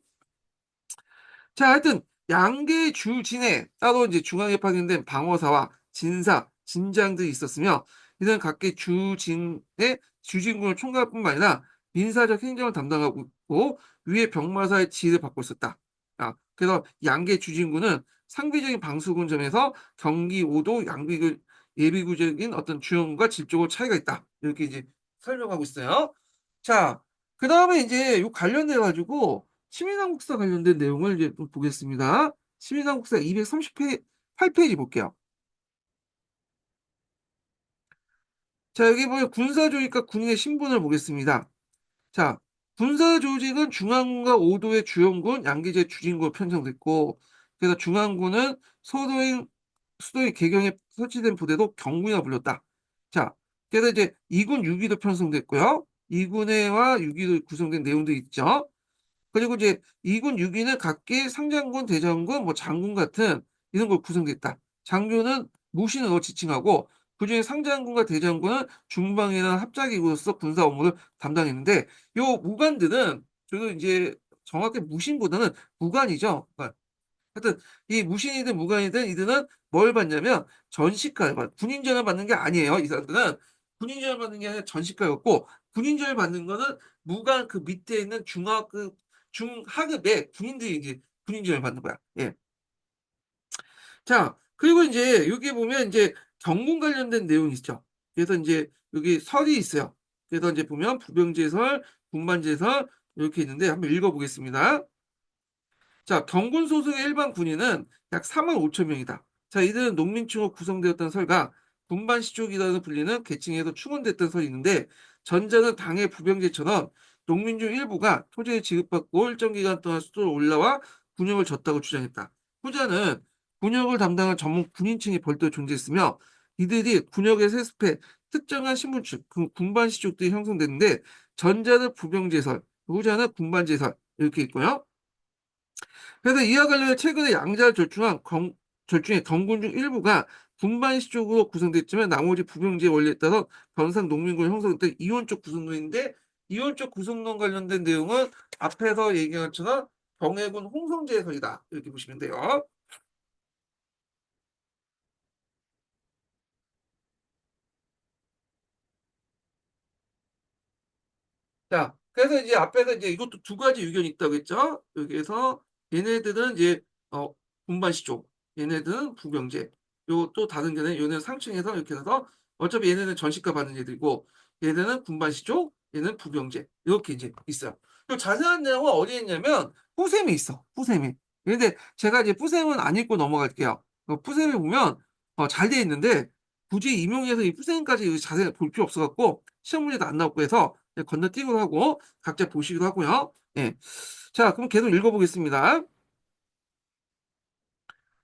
자, 하여튼 양계 주진에 따로 이제 중앙에 파견된 방어사와 진사, 진장들이 있었으며 이들은 각기 주진의 주진군을 총괄할 뿐만 아니라 민사적 행정을 담당하고 있고 위에 병마사의 지휘를 받고 있었다. 그래서 양계 주진군은 상비적인 방수군 점에서 경기 5도 양비구 예비구적인 어떤 주영과 질적으로 차이가 있다. 이렇게 이제 설명하고 있어요. 자, 그 다음에 이제 요 관련돼 가지고 시민한국사 관련된 내용을 이제 또 보겠습니다. 시민한국사 238페이지 볼게요. 자, 여기 보면 군사조직과 군인의 신분을 보겠습니다. 자, 군사조직은 중앙군과 5도의 주영군, 양기재 주진구로 편성됐고, 그래서 중앙군은 수도의 개경에 설치된 부대도 경군이라 불렸다. 자, 그래서 이제 2군 6기도 편성됐고요. 2군에와 6기도 구성된 내용도 있죠. 그리고 이제 2군 6위는 각기 상장군, 대장군, 뭐 장군 같은 이런 걸 구성됐다. 장교는 무신으로 지칭하고 그중에 상장군과 대장군은 중방이나 합작기구로서 군사 업무를 담당했는데 요 무관들은 저도 이제 정확히 무신보다는 무관이죠. 그러니까 하여튼 이 무신이든 무관이든 이들은 뭘 받냐면 전시과를 군인전을 받는 게 아니에요. 이 사람들은 군인전을 받는 게 아니라 전시과였고 군인전을 받는 거는 무관 그 밑에 있는 중하급의 군인들이 이제 군인전을 받는 거야. 예. 자, 그리고 이제 여기 보면 이제 경군 관련된 내용이 있죠. 그래서 이제 여기 설이 있어요. 그래서 이제 보면 부병제설, 군반제설 이렇게 있는데 한번 읽어보겠습니다. 자, 경군 소속의 일반 군인은 약 4만 5천 명이다. 자, 이들은 농민층으로 구성되었던 설과 군반 시족이라는 불리는 계층에서 충원됐던 설이 있는데 전자는 당의 부병제처럼 농민 중 일부가 토지를 지급받고 일정 기간 동안 수도로 올라와 군역을 졌다고 주장했다. 후자는 군역을 담당한 전문 군인층이 별도로 존재했으며 이들이 군역에 세습해 특정한 신분층, 군반 시족들이 형성됐는데 전자는 부병제설, 후자는 군반제설 이렇게 있고요. 그래서 이와 관련해 최근에 양자를 절충해 경군 중 일부가 군반시 쪽으로 구성됐지만 나머지 부병제의 원리에 따라 변상 농민군 형성된 이원적 구성론인데 이원적 구성론 관련된 내용은 앞에서 얘기한 것처럼 병해군 홍성제설이다 이렇게 보시면 돼요. 자, 그래서 이제 앞에서 이제 이것도 두 가지 의견이 있다고 했죠. 여기에서 얘네들은 이제 군반시 쪽, 얘네들은 부병제. 요 또 다른 게는 얘네는 상층에서 이렇게 해서 어차피 얘네는 전시과 받는 애들이고 얘네는 군반시 쪽, 얘는 부병제. 이렇게 이제 있어요. 요 자세한 내용은 어디에 있냐면 후셈이 있어. 후셈이. 근데 제가 이제 후셈은 안 읽고 넘어갈게요. 후셈에 보면 잘 돼 있는데 굳이 임용해서 이 후셈까지 자세히 볼 필요 없어갖고 시험 문제도 안 나오고 해서 건너뛰기도 하고 각자 보시기도 하고요. 예. 자, 그럼 계속 읽어보겠습니다.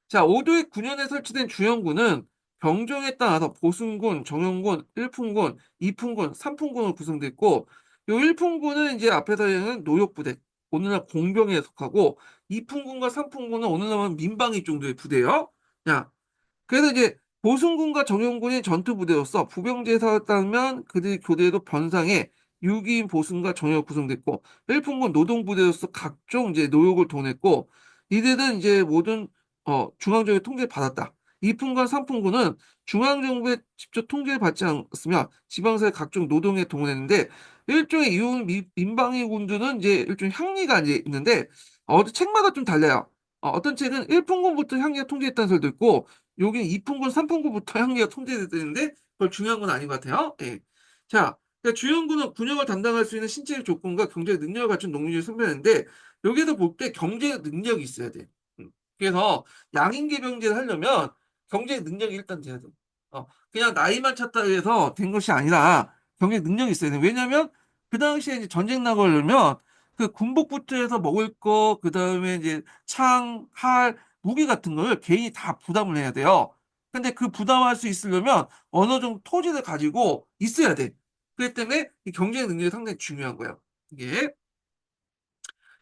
자, 5도의 9년에 설치된 주영군은 병종에 따라서 보승군, 정영군, 1품군, 2품군, 3품군으로 구성됐고 요 1품군은 이제 앞에서 얘기한 노역부대, 오늘날 공병에 속하고 2품군과 3품군은 오늘날 민방위 정도의 부대예요. 야, 그래서 이제 보승군과 정용군이 전투부대로서 부병제사였다면 그들 교대도 변상해 6인 보승과 정예가 구성됐고 1품군 노동부대로서 각종 이제 노역을 도냈고 이들은 이제 모든 중앙정부의 통제를 받았다. 2품과 3품군은 중앙정부의 직접 통제를 받지 않았으며 지방사의 각종 노동에 동원했는데 일종의 이용 민방위 군주는 이제 일종의 향리가 이제 있는데 책마다 좀 달라요. 어떤 책은 1품군부터 향리가 통제했다는 설도 있고 여기 2품군, 3품군부터 향기가 통제되는데 그걸 중요한 건 아닌 것 같아요. 예. 자, 그러니까 주연군은 군역을 담당할 수 있는 신체적 조건과 경제적 능력을 갖춘 농민을 선별하는데 여기에서 볼 때 경제적 능력이 있어야 돼. 그래서 양인계 병제를 하려면 경제적 능력이 일단 돼야 돼. 그냥 나이만 찼다 해서 된 것이 아니라 경제적 능력이 있어야 돼. 왜냐면 그 당시에 이제 전쟁 나가려면 그 군복부터 해서 먹을 거, 그 다음에 이제 창, 활, 무기 같은 걸 개인이 다 부담을 해야 돼요. 근데 그 부담할 수 있으려면 어느 정도 토지를 가지고 있어야 돼. 그렇기 때문에 이 경쟁 능력이 상당히 중요한 거예요. 이게.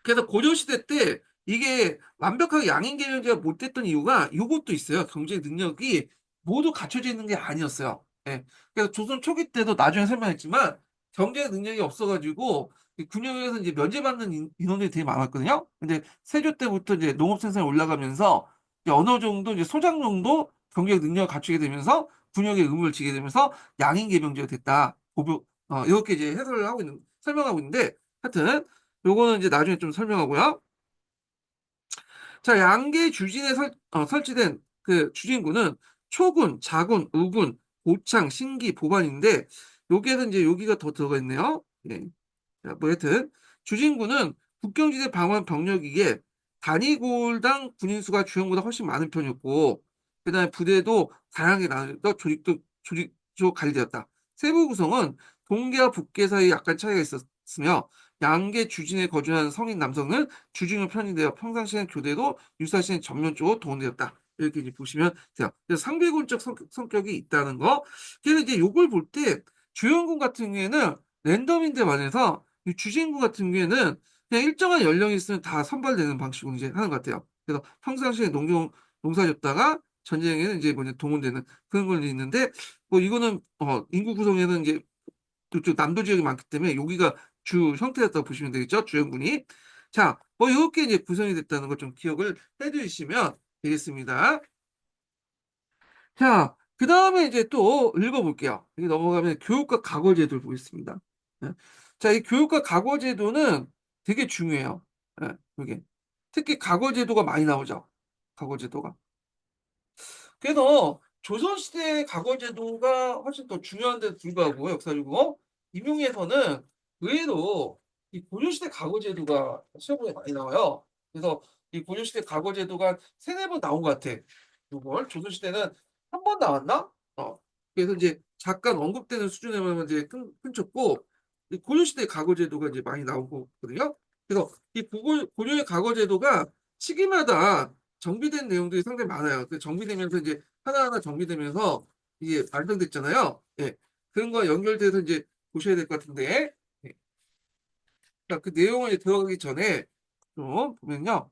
그래서 고려시대 때 이게 완벽하게 양인 개념제가 못됐던 이유가 요것도 있어요. 경제 능력이 모두 갖춰져 있는 게 아니었어요. 예. 그래서 조선 초기 때도 나중에 설명했지만 경제 능력이 없어가지고 이 군역에서 이제 면제받는 인원들이 되게 많았거든요. 근데 세조 때부터 이제 농업 생산이 올라가면서 이제 어느 정도 이제 소장 정도 경제 능력을 갖추게 되면서 군역에 의무를 지게 되면서 양인 개명제가 됐다. 이렇게 이제 해설을 하고 설명하고 있는데 하여튼 요거는 이제 나중에 좀 설명하고요. 자, 양계 주진에 설치된 그 주진구는 초군, 자군, 우군, 고창, 신기, 보반인데 여기에는 이제 여기가 더 들어가 있네요. 예. 자, 뭐 여튼 주진구는 국경지대 방어한 병력이기에 단위 고을당 군인 수가 주영보다 훨씬 많은 편이었고 그다음에 부대도 다양하게 나눠져 조직적으로 관리되었다. 세부 구성은 동계와 북계 사이에 약간 차이가 있었으며 양계 주진에 거주하는 성인 남성은 주중에 편입되어 평상시엔 교대도 유사시엔 전면적으로 동원되었다. 이렇게 이제 보시면 돼요. 그래서 상비군적 성격이 있다는 거. 그래서 이제 요걸 볼 때 주영군 같은 경우에는 랜덤인데 반해서 이 주진구 같은 경우에는 그냥 일정한 연령이 있으면 다 선발되는 방식으로 이제 하는 것 같아요. 그래서 평상시에 농사 졌다가 전쟁에는 이제 뭐냐 동원되는 그런 걸 있는데 뭐 이거는 인구 구성에는 이제 그쪽 남도 지역이 많기 때문에 여기가 주 형태였다고 보시면 되겠죠. 주연군이. 자, 뭐 이렇게 이제 구성이 됐다는 걸 좀 기억을 해두시면 되겠습니다. 자, 그 다음에 이제 또 읽어볼게요. 여기 넘어가면 교육과 과거 제도를 보겠습니다. 예. 자, 이 교육과 과거 제도는 되게 중요해요. 예, 이게. 특히 과거 제도가 많이 나오죠. 과거 제도가. 그래서 조선시대 과거 제도가 훨씬 더 중요한데도 불구하고 역사적으로 임용에서는 의외로 이 고려시대 과거 제도가 시험에 많이 나와요. 그래서 이 고려시대 과거 제도가 세네 번 나온 것 같아. 이걸 조선시대는 한 번 나왔나? 그래서 이제 잠깐 언급되는 수준에만 이제 쳤고 이 고려시대 과거 제도가 이제 많이 나오고 있거든요. 그래서 이 고려의 과거 제도가 시기마다 정비된 내용들이 상당히 많아요. 그 정비되면서 이제 하나하나 정비되면서 이게 발전됐잖아요. 예. 그런 거 연결돼서 이제 보셔야 될 것 같은데. 예. 자, 그 내용을 들어가기 전에 좀 보면요.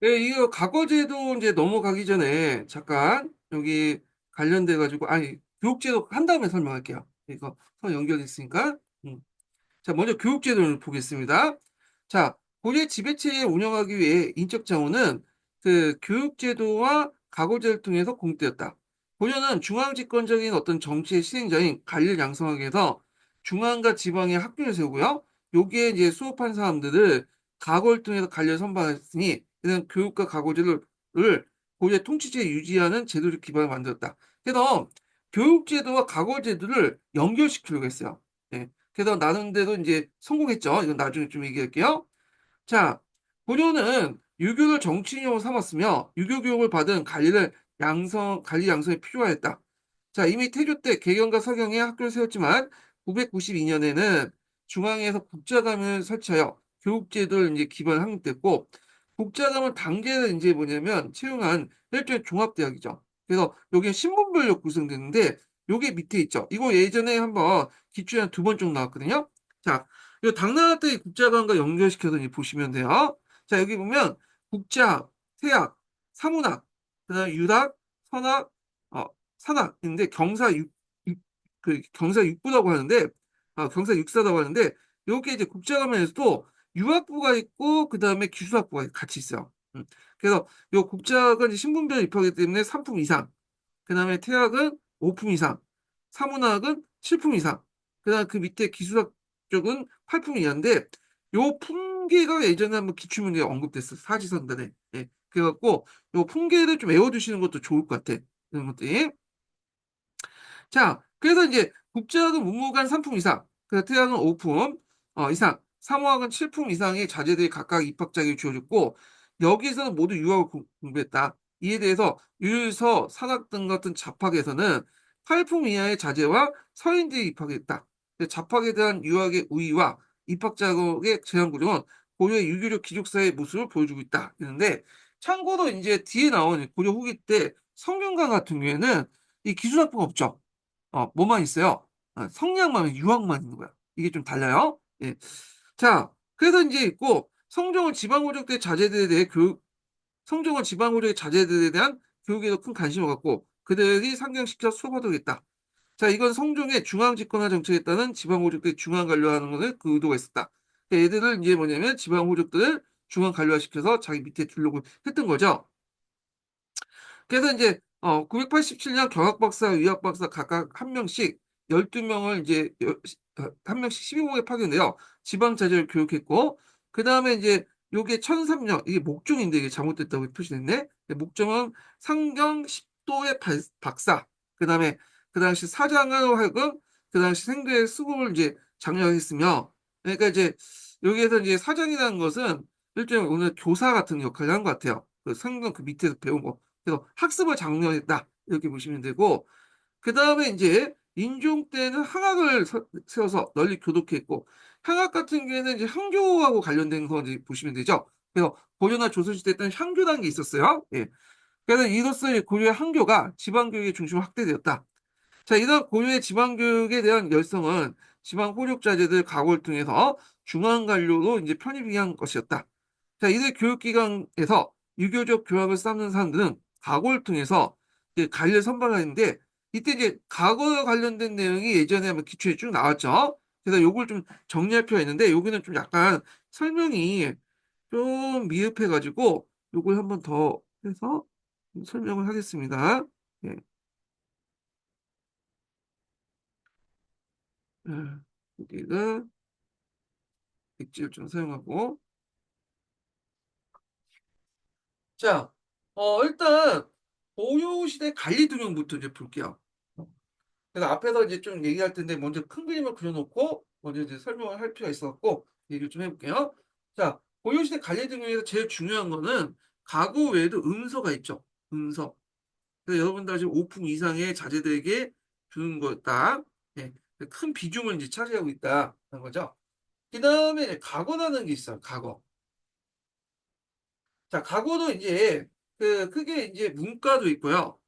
예, 이거 과거제도 이제 넘어가기 전에 잠깐 여기 관련돼 가지고 아니 교육제도 한 다음에 설명할게요. 이거 서 연결이 있으니까. 음. 자, 먼저 교육제도를 보겠습니다. 자, 고려 지배체에 운영하기 위해 인적 자원은 그 교육제도와 가고제를 통해서 공급되었다. 고려는 중앙 집권적인 어떤 정치의 실행자인 관리를 양성하기 위해서 중앙과 지방의 학교를 세우고요. 여기에 이제 수업한 사람들을 가고를 통해서 관리를 선발했으니 이는 교육과 가고제를 고려 통치체에 유지하는 제도를 기반을 만들었다. 그래서 교육제도와 가고제도를 연결시키려고 했어요. 네. 그래서 나눈데도 이제 성공했죠. 이건 나중에 좀 얘기할게요. 자, 고려는 유교를 정치인용으로 삼았으며 유교 교육을 받은 관리 양성이 필요하였다. 자, 이미 태조 때 개경과 서경에 학교를 세웠지만 992년에는 중앙에서 국자감을 설치하여 교육제도를 이제 기반 확립됐고 국자감은 단계는 이제 뭐냐면 채용한 일종의 종합대학이죠. 그래서 여기 신분별로 구성되는데 요게 밑에 있죠. 이거 예전에 한번 기출에 한 두 번 정도 나왔거든요. 자, 이 당나라 때 국자관과 연결시켜서 이제 보시면 돼요. 자, 여기 보면 국자, 태학, 사문학, 그다음 유학, 선학, 어, 산학인데 그 경사 육부라고 하는데 경사 육사라고 하는데 여기 이제 국자관에서도 유학부가 있고 그다음에 기술학부가 같이 있어요. 그래서 이 국자가 이제 신분별 입학이기 때문에 3품 이상, 그다음에 태학은 5품 이상, 사문학은 7품 이상, 그다음 그 밑에 기술학 쪽은 8품 이하인데 요 품계가 예전에 한번 기출문제에 언급됐어. 사지선단에. 예. 그래갖고 요 품계를 좀 외워두시는 것도 좋을 것 같아. 이런 것들이. 자, 그래서 이제 국제학은 문무관 3품 이상, 그 태학은 5품 이상, 사무학은 7품 이상의 자제들이 각각 입학 자격이 주어졌고 여기서는 모두 유학을 공부했다. 이에 대해서 유서, 산학 등 같은 잡학에서는 8품 이하의 자제와 서인들이 입학했다. 잡학에 대한 유학의 우위와 입학 자격의 제한 구조는 고려의 유교적 기족사의 모습을 보여주고 있다. 이런데 참고로 이제 뒤에 나온 고려 후기 때 성균관 같은 경우에는 이 기술학부가 없죠. 뭐만 있어요? 성리학만, 유학만 있는 거야. 이게 좀 달라요. 예. 자, 그래서 이제 있고 성종은 지방호적대 자제들에 대해 교육, 성종은 지방호적의 자제들에 대한 교육에도 큰 관심을 갖고 그들이 상경시켜 수업하도록 했다. 자, 이건 성종의 중앙집권화 정책에 따른 지방호적들 중앙 관료하는 것을 그 의도가 있었다. 그러니까 얘들을 이제 뭐냐면 지방호적들을 중앙 관료화시켜서 자기 밑에 두려고 했던 거죠. 그래서 이제 987년 경학박사, 의학박사 각각 한 명씩 12명을 이제 한 명씩 12목에 파견돼요. 지방자재를 교육했고 그다음에 이제 요게 1003년 이게 목종인데 이게 잘못됐다고 표시됐네. 목종은 상경 10도의 박사. 그다음에 그 당시 사장으로 하여금 그 당시 생도의 수급을 이제 장려했으며 그러니까 이제 여기에서 이제 사장이라는 것은 일종의 오늘 교사 같은 역할을 한 것 같아요. 그 상경 그 밑에서 배운 거. 그래서 학습을 장려했다. 이렇게 보시면 되고, 그 다음에 이제 인종 때는 항학을 세워서 널리 교독했고, 항학 같은 경우에는 이제 항교하고 관련된 거 이제 보시면 되죠. 그래서 고려나 조선시대 때는 향교라는 게 있었어요. 예. 그래서 이로써 고려의 항교가 지방교육의 중심으로 확대되었다. 자, 이런 고려의 지방교육에 대한 열성은 지방 호력자재들 각오를 통해서 중앙관료로 이제 편입이 한 것이었다. 자, 이들 교육기관에서 유교적 교학을 쌓는 사람들은 각오를 통해서 이제 관리를 선발하는데 이때 이제 과거와 관련된 내용이 예전에 한번 기초에 쭉 나왔죠. 그래서 요걸 좀 정리할 필요가 있는데 여기는 좀 약간 설명이 좀 미흡해가지고 요걸 한번 더 해서 설명을 하겠습니다. 예. 여기가 백지를 좀 사용하고 자, 일단 고려시대 관리도령부터 이제 볼게요. 그래서 앞에서 이제 좀 얘기할 텐데 먼저 큰 그림을 그려놓고 먼저 이제 설명을 할 필요가 있어갖고 얘기를 좀 해볼게요. 자, 고려시대 관리도령에서 제일 중요한 거는 가구 외에도 음서가 있죠. 음서. 그래서 여러분들 지금 5품 이상의 자제들에게 주는 거다. 네, 큰 비중을 이제 차지하고 있다는 거죠. 그 다음에 각어라는 게 있어요. 각어. 자, 각어도 이제 그 크게 이제 문과도 있고요.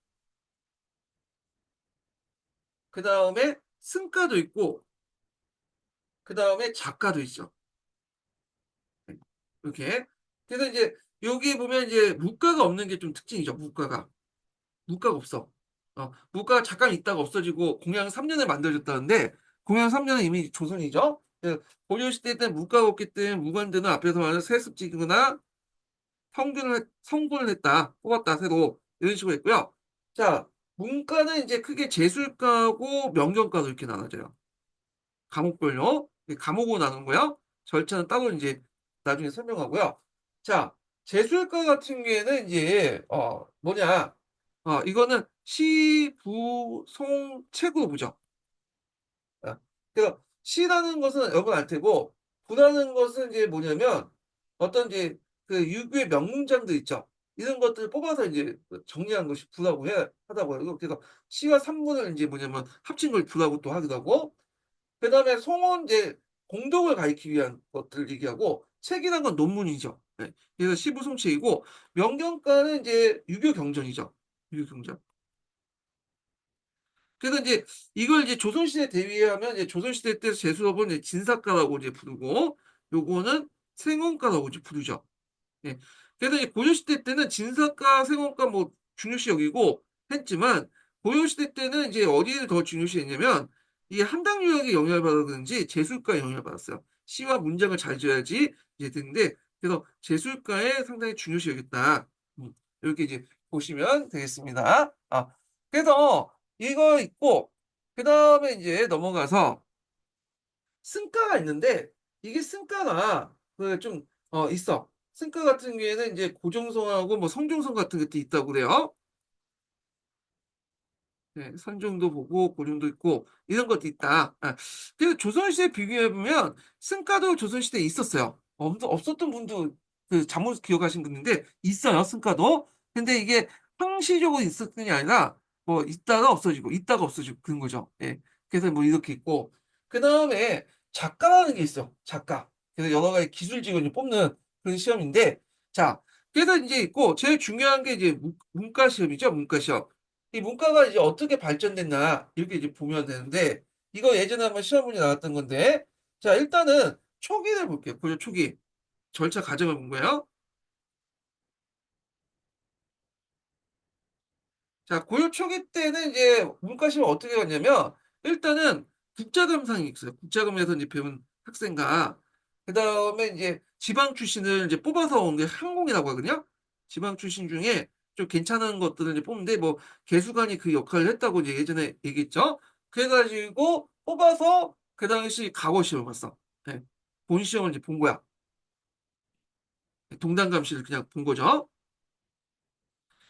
그 다음에 승과도 있고, 그 다음에 작가도 있죠. 이렇게. 그래서 이제 여기 보면 이제 문과가 없는 게 좀 특징이죠. 문과가. 문과가 없어. 문과가 잠깐 있다가 없어지고 공양 3년에 만들어졌다는데 공양 3년은 이미 조선이죠. 고려시대 때는 문과가 없기 때문에 무관대는 앞에서 말하는 세습지거나 성군을 했다. 뽑았다. 새로. 이런 식으로 했고요. 자, 문과는 이제 크게 재술과고 명경과도 이렇게 나눠져요. 과목별로 과목으로 나눈 거요. 절차는 따로 이제 나중에 설명하고요. 자, 재수학과 같은 경우에는 이제 뭐냐? 이거는 시, 부, 송, 책으로 보죠. 그래서 시라는 것은 여러분 알 테고 부라는 것은 이제 뭐냐면 어떤 이제 그 유교의 명문장들 있죠. 이런 것들을 뽑아서 이제 정리한 것이 부라고 하다고 해요. 그래서 시와 산문을 이제 뭐냐면 합친 걸 부라고 또 하기도 하고 그 다음에 송은 이제 공덕을 가리키기 위한 것들을 얘기하고 책이란 건 논문이죠. 네. 그래서 시부송책이고 명경가는 이제 유교 경전이죠. 유교 경전. 그래서 이제 이걸 이제 조선시대 대비하면 이제 조선시대 때 재수업은 이제 진사과라고 이제 부르고 요거는 생원과라고 이제 부르죠. 예. 그래서 이제 고려시대 때는 진사과, 생원과 뭐 중요시 여기고 했지만 고려시대 때는 이제 어디를 더 중요시 했냐면 이 한당 유학에 영향을 받았는지 재술가에 영향을 받았어요. 시와 문장을 잘 지어야지 이제 되는데 그래서 재술가에 상당히 중요시 여겼다. 이렇게 이제 보시면 되겠습니다. 그래서 이거 있고 그 다음에 이제 넘어가서 승가가 있는데 이게 승가가 그좀 있어. 승가 같은 경우에는 이제 고정성하고 뭐 성종성 같은 것도 있다고 그래요. 네, 선종도 보고 고종도 있고 이런 것도 있다. 그래서 조선시대 비교해 보면 승가도 조선시대에 있었어요. 없었던 분도 그 잘못 기억하신 분인데 있어요. 승가도. 근데 이게 항시적으로 있었던 게 아니라 뭐 있다가 없어지고 있다가 없어지고 그런 거죠. 예. 그래서 뭐 이렇게 있고 그 다음에 작가라는 게 있어. 작가. 그래서 여러 가지 기술 직원을 뽑는 그런 시험인데 자 그래서 이제 있고 제일 중요한 게 이제 문과 시험이죠. 문과 시험. 이 문과가 이제 어떻게 발전됐나 이렇게 이제 보면 되는데 이거 예전에 한번 시험 문제 나왔던 건데 자, 일단은 초기를 볼게요. 고려 초기. 절차 과정을 본 거예요. 자, 고려 초기 때는 이제 문과 시험을 어떻게 갔냐면, 일단은 국자감상이 있어요. 국자감에서 이제 배운 학생과, 그 다음에 이제 지방 출신을 이제 뽑아서 온 게 항공이라고 하거든요. 지방 출신 중에 좀 괜찮은 것들을 이제 뽑는데, 뭐, 개수관이 그 역할을 했다고 이제 예전에 얘기했죠. 그래가지고 뽑아서 그 당시 과거 시험을 봤어. 네. 본 시험을 이제 본 거야. 동단감시를 그냥 본 거죠.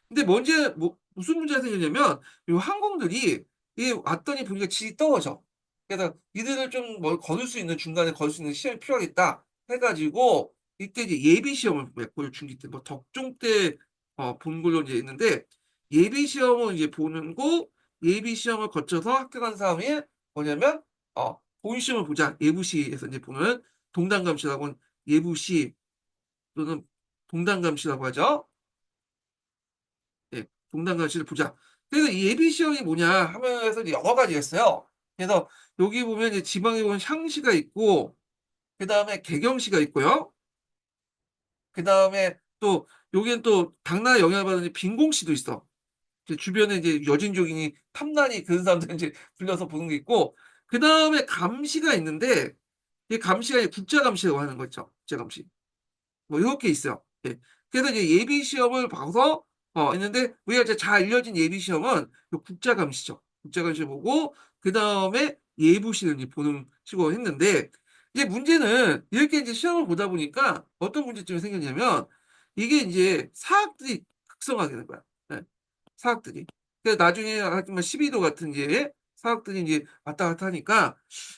근데 무슨 문제가 생겼냐면, 이 항공들이, 이 왔더니 보니까 질이 떨어져. 그래서 이들을 좀 뭘 거둘 수 있는, 중간에 거둘 수 있는 시험이 필요하겠다. 해가지고, 이때 이제 예비 시험을 몇 중기 때, 뭐 덕종 때, 본 걸로 이제 있는데, 예비 시험을 이제 보는 거, 예비 시험을 거쳐서 합격한 사람이 뭐냐면, 본 시험을 보자. 예부시에서 이제 보는 동단감시라고 하는 예부시 또는 동단감시라고 하죠. 예, 동단가시를 보자. 그래서 이 예비 시험이 뭐냐 하면서 이제 여러 가지가 있어요. 그래서 여기 보면 이제 지방에 보면 향시가 있고, 그 다음에 개경시가 있고요. 그 다음에 또 여기는 또 당나라 영향을 받은 빈공시도 있어. 이제 주변에 이제 여진족이니 탐난이 그런 사람들 이제 불려서 보는 게 있고, 그 다음에 감시가 있는데, 이 감시가 이제 국자감시라고 하는 거 있죠. 국자감시. 뭐 이렇게 있어요. 예. 그래서 이제 예비 시험을 봐서 있는데 우리가 이제 잘 알려진 예비 시험은 국자감시죠. 국자감시 보고 그 다음에 예부시를 이제 보는 식으로 했는데 이제 문제는 이렇게 이제 시험을 보다 보니까 어떤 문제점이 생겼냐면 이게 이제 사학들이 극성하게 되는 거야. 예. 사학들이. 그래서 나중에 하지만 12도 같은 이제 사학들이 이제 왔다 갔다 하니까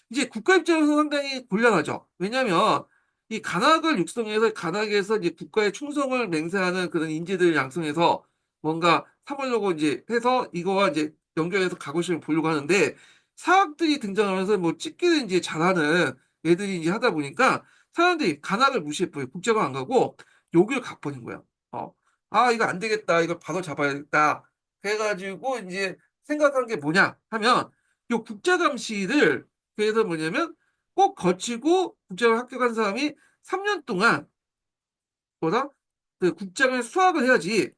이제 국가 입장에서 상당히 곤란하죠. 왜냐하면 이 간학을 육성해서 간학에서 이제 국가의 충성을 맹세하는 그런 인재들을 양성해서 뭔가 삼으려고 이제 해서 이거와 이제 연결해서 가고시험을 보려고 하는데 사학들이 등장하면서 뭐 찍기를 이제 잘하는 애들이 이제 하다 보니까 사람들이 간학을 무시해버려요. 국제가 안 가고 여기를 가버린 거야. 어. 아, 이거 안 되겠다. 이걸 바로 잡아야겠다. 그래가지고 이제 생각한 게 뭐냐 하면 요 국자감시를 그래서 뭐냐면 꼭 거치고 국장을 합격한 사람이 3년 동안 뭐다? 그 국장을 수학을 해야지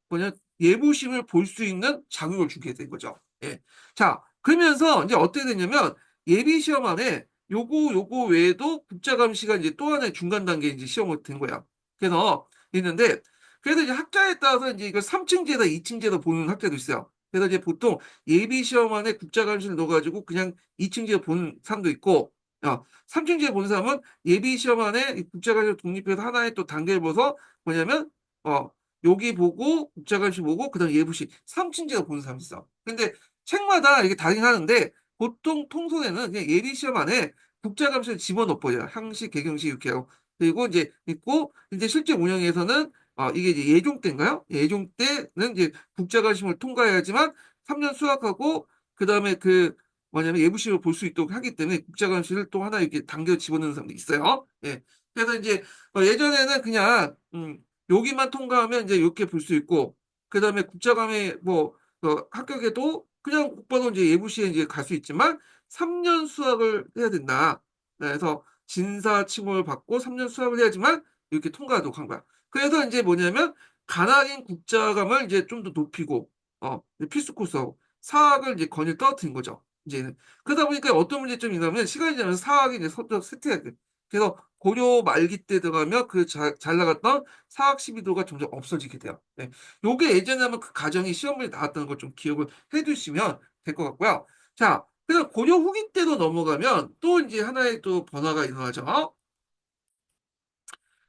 뭐냐 예부심을 볼 수 있는 자격을 주게 된 거죠. 예. 자, 그러면서 이제 어떻게 됐냐면 예비 시험 안에 요거 외에도 국자감시가 이제 또 하나의 중간 단계 이제 시험이 된 거야. 그래서 있는데 그래서 이제 학자에 따라서 이제 이걸 3층제다 2층제다 보는 학자도 있어요. 그래서 이제 보통 예비 시험 안에 국자감시를 넣어가지고 그냥 2층제 보는 사람도 있고 3층제 보는 사람은 예비 시험 안에 이 국제관시 독립해서 하나의 또 단계를 봐서 뭐냐면 어 여기 보고 국제관시 보고 그다음 예부시 3층제가 보는 사람이 있어. 근데 책마다 이게 다르긴 하는데 보통 통솔에는 그냥 예비 시험 안에 국제감시를 집어넣어버려요. 항시, 개경시 이렇게 하고 그리고 이제 있고 이제 실제 운영에서는 이게 이제 예종 때인가요? 예종 때는 이제 국제관시을 통과해야지만 3년 수학하고 그다음에 그 뭐냐면 예부심을 볼 수 있도록 하기 때문에 국제관시를 또 하나 이렇게 당겨 집어넣는 사람도 있어요. 예. 그래서 이제 예전에는 그냥 여기만 통과하면 이제 이렇게 볼 수 있고 그다음에 국제감에 뭐 합격해도 그냥 곧바로 이제 예부시에 이제 갈 수 있지만 3년 수학을 해야 된다. 그래서 진사 칭호를 받고 3년 수학을 해야지만 이렇게 통과하도록 한 거야. 그래서 이제 뭐냐면 가나긴 국자감을 이제 좀 더 높이고 필수 코스하고 사학을 이제 건일 떨어뜨린 거죠. 이제는 그러다 보니까 어떤 문제점이 있냐면 시간이 지나면서 사학이 이제 서쪽 쇠퇴가 돼. 그래서 고려 말기 때 들어가면 그 잘 나갔던 사학 12도가 점점 없어지게 돼요. 네. 요게 예전에 한번 그 과정이 시험에 나왔다는 걸 좀 기억을 해두시면 될 것 같고요. 자, 그래서 고려 후기 때로 넘어가면 또 이제 하나의 또 변화가 일어나죠.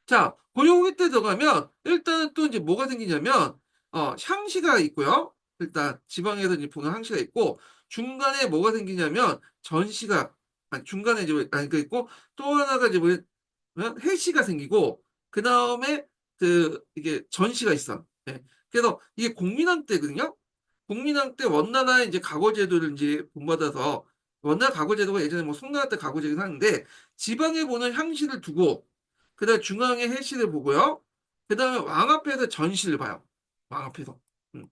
자, 고려 후기 때 들어가면 일단 또 이제 뭐가 생기냐면 향시가 있고요. 일단 지방에서 이제 보는 향시가 있고 중간에 뭐가 생기냐면 전시가 아니 중간에 이제 아니 그 있고 또 하나가 이제 뭐냐면 해시가 생기고 그 다음에 그 이게 전시가 있어. 예. 그래서 이게 공민왕 때거든요. 공민왕 때 원나라의 이제 과거제도를 이제 본받아서 원나라 과거제도가 예전에 뭐 송나라 때 과거제도긴 하는데 지방에 보는 향시를 두고 그다음에 중앙에 해시를 보고요. 그다음에 왕 앞에서 전시를 봐요. 왕 앞에서. 음.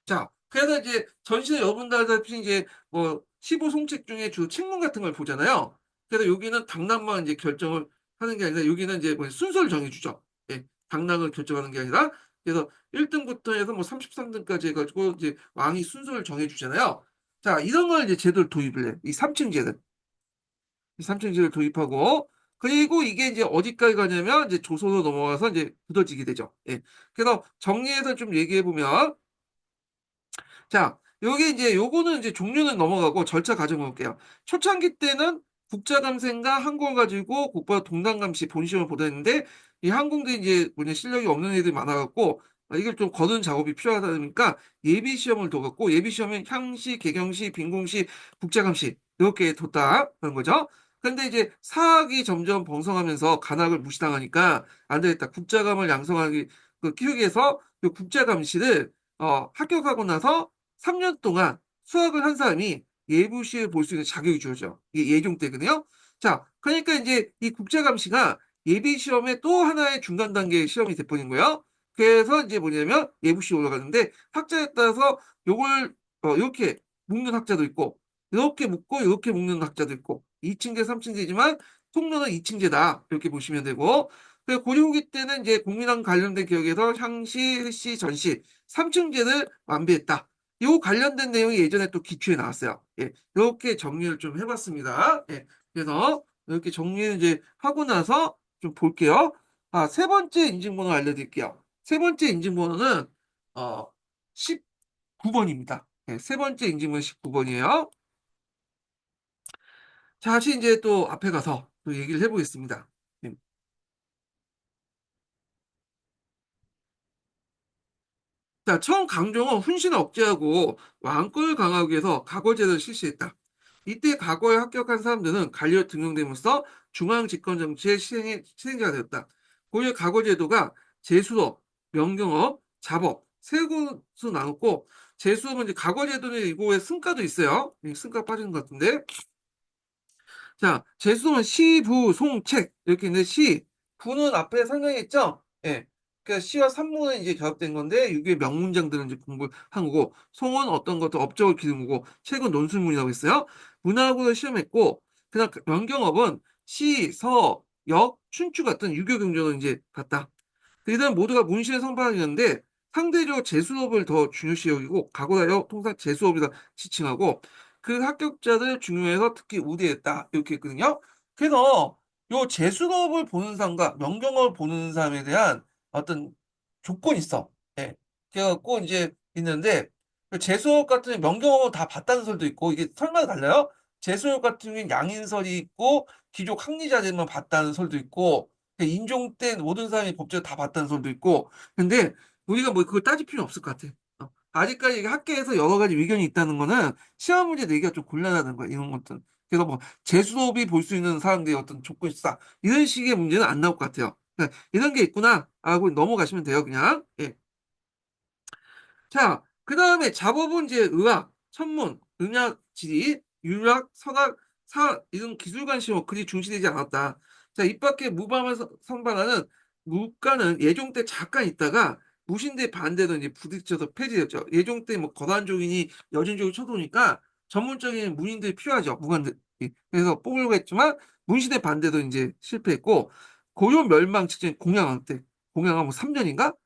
자, 그래서 이제 전시는 여러분들 알다시피 이제 뭐 15송책 중에 주 책문 같은 걸 보잖아요. 그래서 여기는 당락만 이제 결정을 하는 게 아니라 여기는 이제 뭐 순서를 정해주죠. 예, 당락을 결정하는 게 아니라 그래서 1등부터 해서 뭐 33등까지 해가지고 이제 왕이 순서를 정해주잖아요. 자, 이런 걸 이제 제도를 도입을 해. 이 삼층제는. 이 삼층제를 도입하고 그리고 이게 이제 어디까지 가냐면 이제 조선으로 넘어가서 이제 굳어지게 되죠. 예. 그래서 정리해서 좀 얘기해 보면 자, 요게 이제 요거는 이제 종류는 넘어가고 절차 과정 볼게요. 초창기 때는 국자감생과 항공을 가지고 국보와 동단감시 본시험을 보냈는데 이 항공들이 이제 뭐냐 실력이 없는 애들이 많아갖고 이걸 좀 거둔 작업이 필요하다 보니까 예비 시험을 둬갖고 예비 시험은 향시, 개경시, 빈공시, 국자감시 이렇게 뒀다는 거죠. 근데 이제 사학이 점점 번성하면서 간학을 무시당하니까 안 되겠다. 국자감을 양성하기 키우기 위해서 이 국자감시를 합격하고 나서 3년 동안 수학을 한 사람이 예부시에 볼 수 있는 자격이 주어져. 이게 예종 때거든요. 자, 그러니까 이제 이 국제감시가 예비 시험의 또 하나의 중간 단계 시험이 돼버린 거예요. 그래서 이제 뭐냐면 예부시에 올라가는데 학자에 따라서 요걸 이렇게 묶는 학자도 있고 이렇게 묶고 이렇게 묶는 학자도 있고 2층제, 3층제지만 통로는 2층제다 이렇게 보시면 되고 그리고 고려 후기 때는 이제 국민학 관련된 기억에서 향시, 흐시, 전시 3층제를 완비했다. 요 관련된 내용이 예전에 또 기초에 나왔어요. 예, 이렇게 정리를 좀 해봤습니다. 예, 그래서 이렇게 정리를 이제 하고 나서 좀 볼게요. 아, 세 번째 인증번호 알려드릴게요. 세 번째 인증번호는 19번입니다. 예, 세 번째 인증번호 19번이에요. 다시 이제 또 앞에 가서 또 얘기를 해보겠습니다. 예. 자, 처음 강종은 훈신을 억제하고 왕권을 강화하기 위해서 각오제도를 실시했다. 이때 과거에 합격한 사람들은 관리로 등용됨으로써 중앙 집권 정치의 실행자가 되었다. 고려 과거제도가 제수업, 명경업, 잡업 세 곳으로 나눴고 제수업은 이제 과거제도는 이거에 승가도 있어요. 승가 빠지는 것 같은데 자, 재수는 시, 부, 송, 책 이렇게 있는데 시, 부는 앞에 설명했죠? 예. 그러니까 시와 산문은 이제 결합된 건데 이게 명문장들은 이제 공부한 거고 송은 어떤 것도 업적을 기르는 거고 책은 논술문이라고 했어요. 문학으로 시험했고 그다음 명경업은 시, 서, 역, 춘추 같은 유교 경전을 이제 봤다. 이들은 모두가 문신의 선발이었는데 상대적으로 재수업을 더 중요시 여기고 각오하여 통상 재수업이다 지칭하고 그 합격자들 중요해서 특히 우대했다 이렇게 했거든요. 그래서 요 재수업을 보는 사람과 명경업을 보는 사람에 대한 어떤 조건이 있어. 예. 그래갖고 이제 있는데 그 재수업 같은 명경업은 다 봤다는 설도 있고 이게 설마다 달라요. 재수업 같은 경우는 양인설이 있고 귀족 학리자들만 봤다는 설도 있고 인종 때 모든 사람이 법제를 다 봤다는 설도 있고 근데 우리가 뭐 그걸 따질 필요는 없을 것 같아. 아직까지 이게 학계에서 여러 가지 의견이 있다는 거는 시험 문제 내기가 좀 곤란하다는 거야 이런 것들. 그래서 뭐 재수업이 볼 수 있는 사람들이 어떤 조건이 있다 이런 식의 문제는 안 나올 것 같아요. 그러니까 이런 게 있구나 하고 넘어가시면 돼요 그냥. 예. 자, 그 다음에 작업은 이제 의학, 천문, 응학, 지리, 유학, 서학, 이런 기술관 시험 그리 중시되지 않았다. 자, 이 밖에 무밤을 선발하는 무과는 예종 때 잠깐 있다가 무신대 반대로 이제 부딪혀서 폐지됐죠. 예종 때 뭐 거단족이니 여진족이 쳐도니까 전문적인 문인들이 필요하죠. 무관들. 그래서 뽑으려고 했지만 문신대 반대도 이제 실패했고 고려 멸망 직전 공양왕 때 공양왕 뭐 3년인가?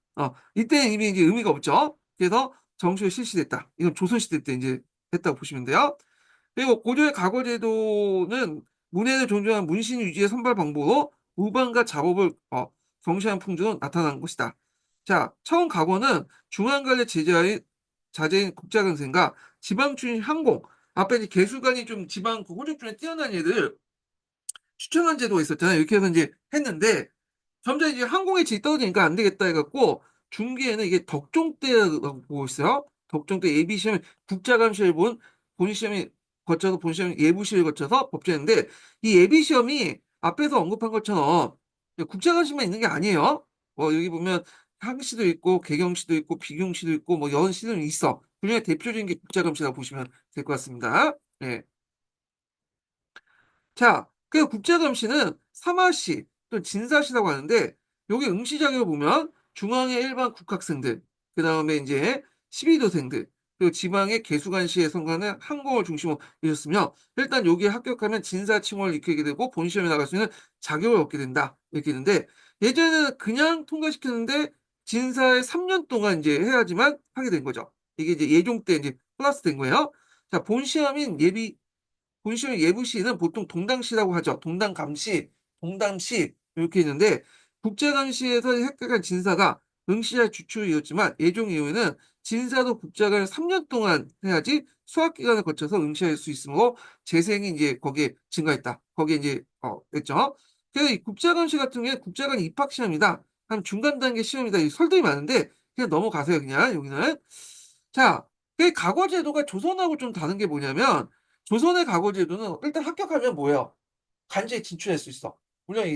이때 이미 이제 의미가 없죠. 그래서 정시가 실시됐다. 이건 조선시대 때 이제 했다고 보시면 돼요. 그리고 고려의 과거제도는 문해를 존중한 문신 유지의 선발 방법으로 우방과 작업을 경시한 풍조로 나타난 것이다. 자, 처음 과거는 중앙관리 자제인 국자강생과 지방출신 항공 앞에 이제 개수관이 좀 지방 그 호족중에 뛰어난 애들 추천한 제도가 있었잖아요. 이렇게 해서 이제 했는데 점점 이제 항공의 질이 떨어지니까 안 되겠다 해갖고 중기에는 이게 덕종대라고 보고 있어요. 덕종대 예비시험 국자감시를 본 본시험이 거쳐서 본시험 예부시를 거쳐서 법제인데 이 예비시험이 앞에서 언급한 것처럼 국자감시만 있는 게 아니에요. 여기 보면 항시도 있고 개경시도 있고 비경시도 있고 뭐 연시도 있어. 그중에 대표적인 게 국자감시라고 보시면 될 것 같습니다. 예. 자, 그 국제감시는 사마시 또 진사시라고 하는데 여기 응시자격을 보면 중앙의 일반 국학생들, 그 다음에 이제 12도생들, 그리고 지방의 개수관시의 선거는 항공을 중심으로 이뤘으며 일단 여기에 합격하면 진사칭원을 익히게 되고 본시험에 나갈 수 있는 자격을 얻게 된다. 이렇게 있는데 예전에는 그냥 통과시켰는데 진사에 3년 동안 이제 해야지만 하게 된 거죠. 이게 이제 예종 때 이제 플러스 된 거예요. 자, 본시험 예부시는 보통 동당시라고 하죠. 동당감시, 동담시 이렇게 있는데 국자감시에서 합격한 진사가 응시자 주출이었지만 예종 이후에는 진사도 국자를 3년 동안 해야지 수학 기간을 거쳐서 응시할 수 있으므로 재생이 이제 거기에 증가했다. 거기에 이제 됐죠. 그래서 이 국자감시 같은 경우에 국자관 입학 시험이다. 한 중간 단계 시험이다. 이 설득이 많은데 그냥 넘어가세요. 그냥 여기는. 자, 그 과거 제도가 조선하고 좀 다른 게 뭐냐면 조선의 과거 제도는 일단 합격하면 뭐예요? 간제에 진출할 수 있어. 물론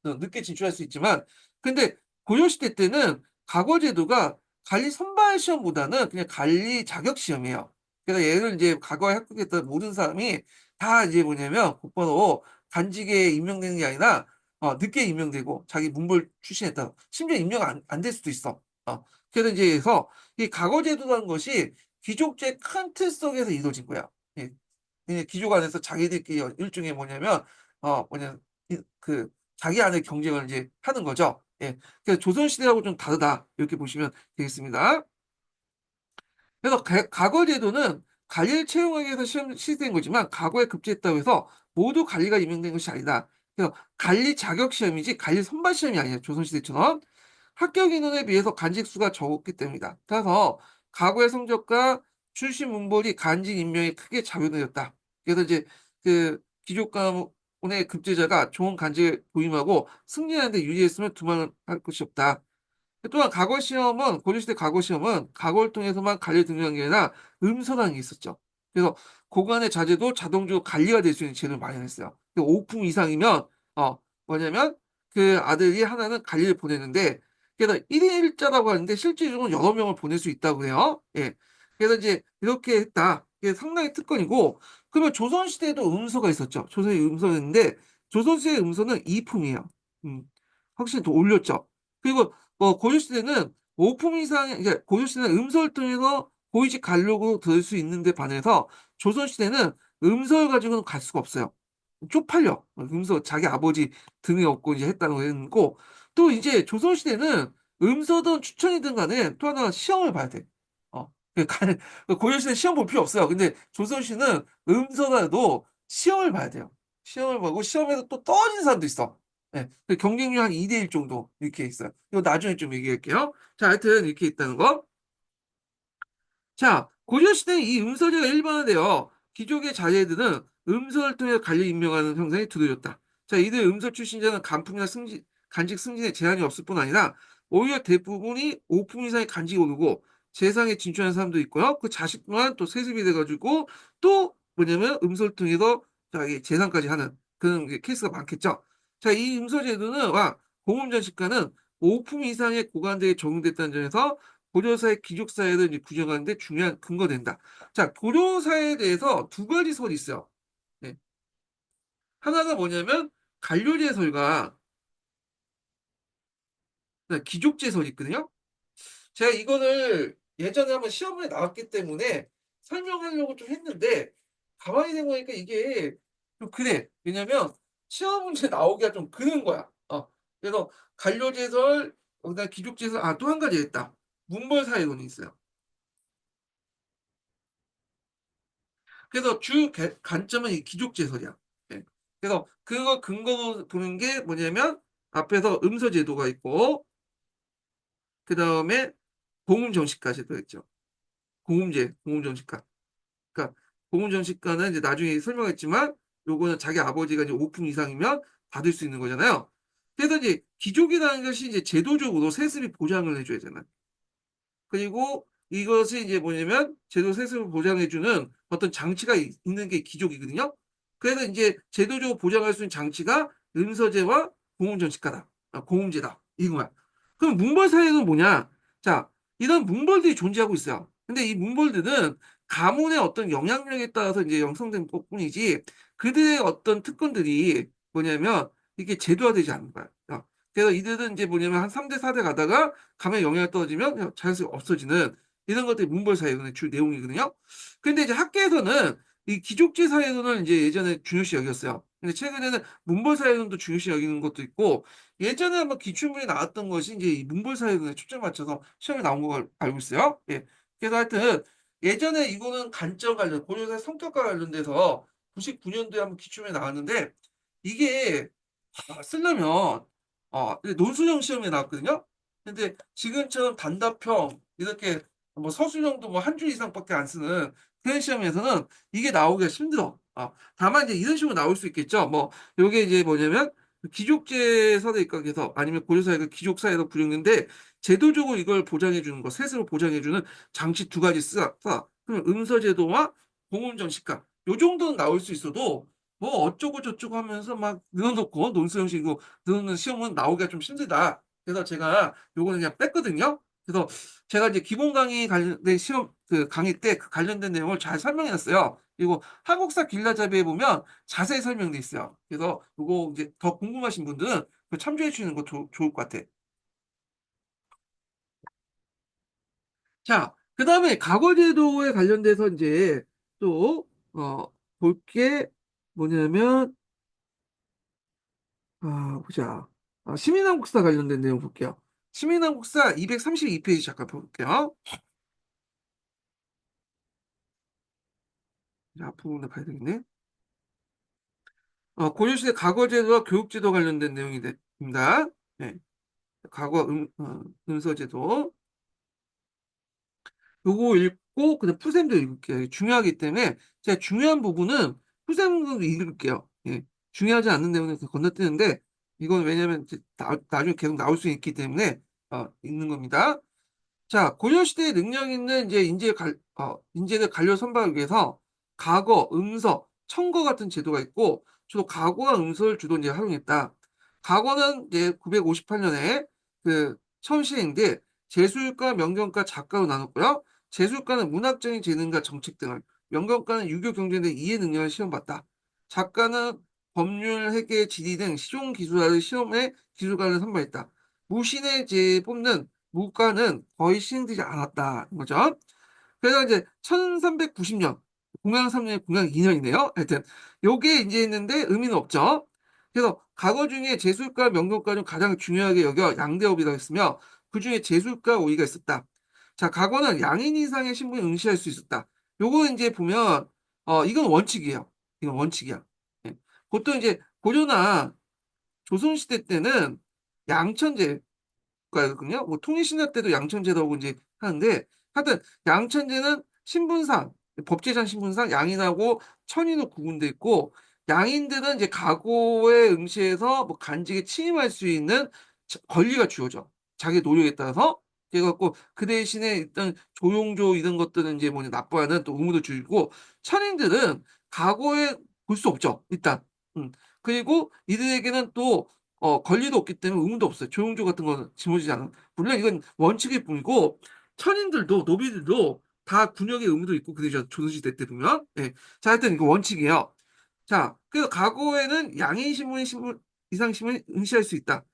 늦게 진출할 수 있지만, 근데 고려시대 때는 과거 제도가 관리 선발 시험보다는 그냥 관리 자격 시험이에요. 그래서 얘를 이제 과거에 합격했던 모든 사람이 다 이제 뭐냐면 곧바로 간직에 임명되는 게 아니라 늦게 임명되고 자기 문벌 출신했다. 심지어 임명 안 될 수도 있어. 그래서 이제 해서 이 과거 제도라는 것이 귀족제 큰 틀 속에서 이루어진 거야. 예. 이 귀족 안에서 자기들끼리 일종의 뭐냐면 뭐냐 그 자기 안에 경쟁을 이제 하는 거죠. 예. 그래서 조선 시대하고 좀 다르다 이렇게 보시면 되겠습니다. 그래서 과거 제도는 관리를 채용하기 위해서 시행된 거지만 과거에 급제했다고 해서 모두 관리가 임명된 것이 아니다. 그래서 관리 자격 시험이지 관리 선발 시험이 아니에요. 조선 시대처럼 합격 인원에 비해서 간직 수가 적었기 때문이다. 따라서 과거의 성적과 출신 문벌이 간직 임명에 크게 작용되었다. 그래서 이제 그 귀족 가문의 급제자가 좋은 간직을 도임하고 승리하는데 유리했으면 두말할 것이 없다. 또한 과거 시험은 고려시대 과거 시험은 과거를 통해서만 관리 등록한 게 아니라 음서라는 게 있었죠. 그래서 고관의 자제도 자동적으로 관리가 될 수 있는 제도를 마련했어요. 5품 이상이면 뭐냐면 그 아들이 하나는 관리를 보내는데 그래서 1인 1자라고 하는데 실질적으로 여러 명을 보낼 수 있다고 해요. 예. 그래서 이제 이렇게 했다. 이게 상당히 특권이고 그러면 조선시대에도 음서가 있었죠. 조선의 음서였는데 조선시대의 음서는 2품이에요. 확실히 더 올렸죠. 그리고 고려시대는 5품 이상, 이제 고려시대는 음서를 통해서 고위직 관록으로 들을 수 있는데 반해서 조선시대는 음서를 가지고는 갈 수가 없어요. 쪽팔려. 음서 자기 아버지 등에 업고 이제 했다는 거고 또 이제 조선시대는 음서든 추천이든 간에 또 하나 시험을 봐야 돼. 고려시대는 시험 볼 필요 없어요. 근데 조선시대는 음서라도 시험을 봐야 돼요. 시험을 보고 시험에서 또 떨어진 사람도 있어. 네, 그 경쟁률 한 2대1 정도 이렇게 있어요. 이거 나중에 좀 얘기할게요. 자, 하여튼 이렇게 있다는 거. 자, 고려시대는 이 음서제가 일반화되어 귀족의 자제들은 음서를 통해 관리 임명하는 형상이 두드러졌다. 자, 이들 음서 출신자는 간품이나 간직 승진에 제한이 없을 뿐 아니라 오히려 대부분이 5품 이상의 간직이 오르고 재상에 진출하는 사람도 있고요. 그 자식 또한 또 세습이 돼가지고 또 뭐냐면 음서를 통해서 자기 재상까지 하는 그런 케이스가 많겠죠. 자, 이 음서 제도는 공음전식과는 5품 이상의 고관대에 적용됐다는 점에서 고려사의 귀족사회를 이제 규정하는데 중요한 근거 된다. 자, 고려사에 대해서 두 가지 설이 있어요. 네. 하나가 뭐냐면 관료제설과 귀족제설이 있거든요. 제가 이거를 예전에 한번 시험에 나왔기 때문에 설명하려고 좀 했는데 가만히 생각하니까 이게 좀 그래. 왜냐면 시험 문제 나오기가 좀 그런 거야. 그래서 관료제설, 그다음 귀족제설, 또 한 가지 있다. 문벌사회론이 있어요. 그래서 관점은 이 귀족제설이야. 예. 그래서 그거 근거로 보는 게 뭐냐면 앞에서 음서제도가 있고 그 다음에 공음정식까지 들어있죠. 공음정식과. 그러니까 공음정식과는 이제 나중에 설명했지만 요거는 자기 아버지가 이제 5품 이상이면 받을 수 있는 거잖아요. 그래서 이제 귀족이라는 것이 이제 제도적으로 세습이 보장을 해줘야 되잖아요. 그리고 이것이 이제 뭐냐면 제도 세습을 보장해주는 어떤 장치가 있는 게 기족이거든요. 그래서 이제 제도적으로 보장할 수 있는 장치가 음서제와 공음전식가다. 공음제다. 이거야. 그럼 문벌사회는 뭐냐? 자, 이런 문벌들이 존재하고 있어요. 근데 이 문벌들은 가문의 어떤 영향력에 따라서 이제 형성된 것뿐이지 그들의 어떤 특권들이 뭐냐면 이게 제도화되지 않는 거야. 그래서 이들은 이제 뭐냐면 한 3대 4대 가다가 감의 영향이 떨어지면 그냥 자연스럽게 없어지는 이런 것들이 문벌 사회론의 주 내용이거든요. 근데 이제 학계에서는 이 귀족제 사회론을 이제 예전에 중요시 여겼어요. 근데 최근에는 문벌 사회론도 중요시 여기는 것도 있고, 예전에 한번 기출문에 나왔던 것이 이제 이 문벌 사회론에 초점 맞춰서 시험에 나온 거 알고 있어요. 예. 그래서 하여튼 예전에 이거는 간접 관련, 고려사 성격과 관련돼서 99년도에 한번 기출문에 나왔는데, 이게 쓰려면 논술형 시험에 나왔거든요. 근데 지금처럼 단답형 이렇게 뭐 서술형도 뭐 한 줄 이상밖에 안 쓰는 그런 시험에서는 이게 나오기가 힘들어. 다만 이제 이런 식으로 나올 수 있겠죠. 뭐 요게 이제 뭐냐면 귀족제 사대 입각에서 아니면 고려사회가 귀족사회로 부르는데 제도적으로 이걸 보장해 주는 거, 세세로 보장해 주는 장치 두 가지 쓰다. 그럼 음서제도와 공음정식과 요 정도는 나올 수 있어도 뭐 어쩌고 저쩌고 하면서 막 넣어놓고 논술 형식으로 넣는 시험은 나오기가 좀 힘들다. 그래서 제가 요거는 그냥 뺐거든요. 그래서 제가 이제 기본 강의 관련된 시험 그 강의 때 그 관련된 내용을 잘 설명해 놨어요. 그리고 한국사 길라잡이에 보면 자세히 설명돼 있어요. 그래서 요거 이제 더 궁금하신 분들은 그 참조해 주시는 거 좋을 것 같아. 자, 그 다음에 과거제도에 관련돼서 이제 또, 볼 게 뭐냐면, 보자. 시민한국사 관련된 내용 볼게요. 시민한국사 232페이지 잠깐 볼게요. 자, 앞부분에 가야 되겠네. 고려시대 과거제도와 교육제도 관련된 내용이 됩니다. 네, 과거 음서제도. 요거 읽고, 그다음 풀셈도 읽을게요. 중요하기 때문에, 제가 중요한 부분은 풀셈도 읽을게요. 예, 중요하지 않는 내용은 건너뛰는데, 이건 왜냐면 이제 나중에 계속 나올 수 있기 때문에, 읽는 겁니다. 자, 고려시대에 능력 있는 이제 인재를 관료 선발하기 위해서 과거, 음서, 청거 같은 제도가 있고 주로 과거와 음서를 주로 이제 활용했다. 과거는 이제 958년에 그 처음 시행돼 제술가, 명경가, 작가로 나눴고요. 제술가는 문학적인 재능과 정책 등을, 명경가는 유교 경제 등 이해 능력을 시험받다. 작가는 법률, 회계, 지리 등 실용 기술을 시험에 기술가를 선발했다. 무신의 제 뽑는 무가는 거의 시행되지 않았다는 거죠. 그래서 이제 1390년, 공양 3년에 공양 2년이네요. 하여튼 요게 이제 있는데 의미는 없죠. 그래서 과거 중에 제술가, 명경가 중 가장 중요하게 여겨 양대업이라고 했으며 그중에 제술가 오이가 있었다. 자, 과거는 양인 이상의 신분을 응시할 수 있었다. 요거 이제 보면 이건 원칙이에요. 이건 원칙이야. 예. 보통 이제 고려나 조선시대 때는 양천제 거든요. 뭐 통일신라 때도 양천제라고 이제 하는데 하여튼 양천제는 신분상 법제상 신분상 양인하고 천인으로 구분돼 있고 양인들은 이제 가고에 응시해서 뭐 간직에 침입할 수 있는 권리가 주어져. 자기 노력에 따라서. 그래갖고 그 대신에 일단 조용조 이런 것들은 이제 뭐냐 납부하는 또 의무도 주고 천인들은 가고에 볼 수 없죠. 일단. 그리고 이들에게는 또 권리도 없기 때문에 의무도 없어요. 조용조 같은 거는 짊어지지 않아. 물론 이건 원칙일 뿐이고, 천인들도, 노비들도 다 군역의 의무도 있고, 그러죠. 조선시대 때 보면. 예. 자, 하여튼 이거 원칙이에요. 자, 그래서 과거에는 양인 신분의 신분, 이상 신분을 응시할 수 있다.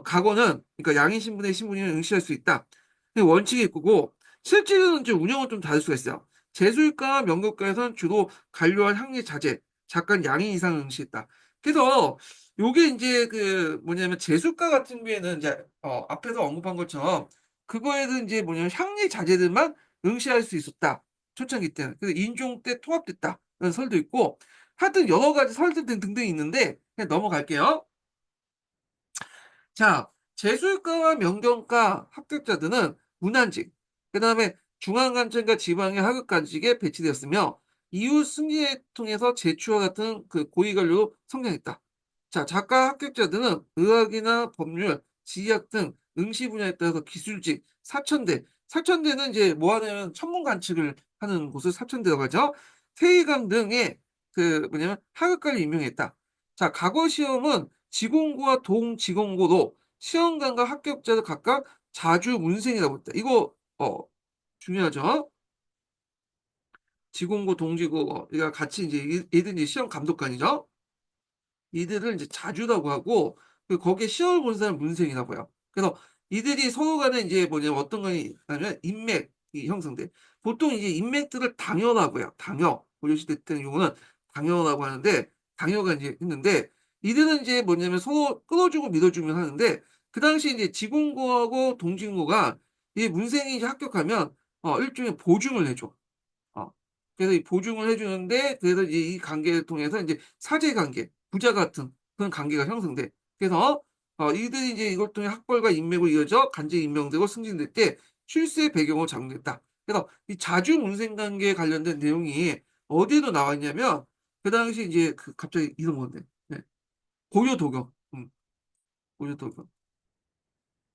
과거는, 그러니까 양인 신분의 신분이면 응시할 수 있다. 이게 원칙이 있고, 실제로는 좀 운영은 좀 다를 수가 있어요. 제술가, 명곡가에서는 주로 관료와 향리 자제, 작가 양인 이상을 응시했다. 그래서 요게 이제 그 뭐냐면 재수가 같은 경우에는 이제 앞에서 언급한 것처럼 그거에는 이제 뭐냐면 향리 자재들만 응시할 수 있었다. 초창기 때는. 그래서 인종 때 통합됐다. 그런 설도 있고 하여튼 여러 가지 설들 등등 있는데 그냥 넘어갈게요. 자, 재술가와 명경가 합격자들은 문안직, 그다음에 중앙관청과 지방의 하급관직에 배치되었으며 이후 승진을 통해서 제추와 같은 그 고위관료로 성장했다. 자, 작가 합격자들은 의학이나 법률, 지리학 등 응시 분야에 따라서 기술직, 사천대, 사천대는 이제 뭐 하냐면 천문관측을 하는 곳을 사천대라고 하죠. 세의관 등의 그 뭐냐면 하급관리 임명했다. 자, 과거 시험은 지공고와 동지공고로 시험관과 합격자를 각각 자주 문생이라고 했다. 이거 중요하죠. 지공고, 동지고 이가 같이 이제 얘들 이제 시험 감독관이죠. 이들을 이제 자주라고 하고 그 거기에 시험을 본 사람 문생이라고 해요. 그래서 이들이 서로 간에 이제 뭐냐면 어떤 거 있냐면 인맥, 형성돼. 보통 이제 인맥들을 당연하고 해요. 당여. 고려시대 같은 경우는 당여라고 하는데, 당여가 이제 있는데, 이들은 이제 뭐냐면 서로 끌어주고 믿어주면 하는데, 그 당시 이제 지공고하고 동진고가 이 문생이 이제 합격하면, 일종의 보증을 해줘. 어. 그래서 이 보증을 해주는데, 그래서 이제 이 관계를 통해서 이제 사제 관계, 부자 같은 그런 관계가 형성돼. 그래서, 이들이 이제 이걸 통해 학벌과 인맥으로 이어져 간제 임명되고 승진될 때 출세의 배경으로 작용됐다. 그래서 이 자주 문생 관계에 관련된 내용이 어디로 나와 있냐면, 그 당시 이제 그 갑자기 이런 건데, 네. 고려도경, 고려도경.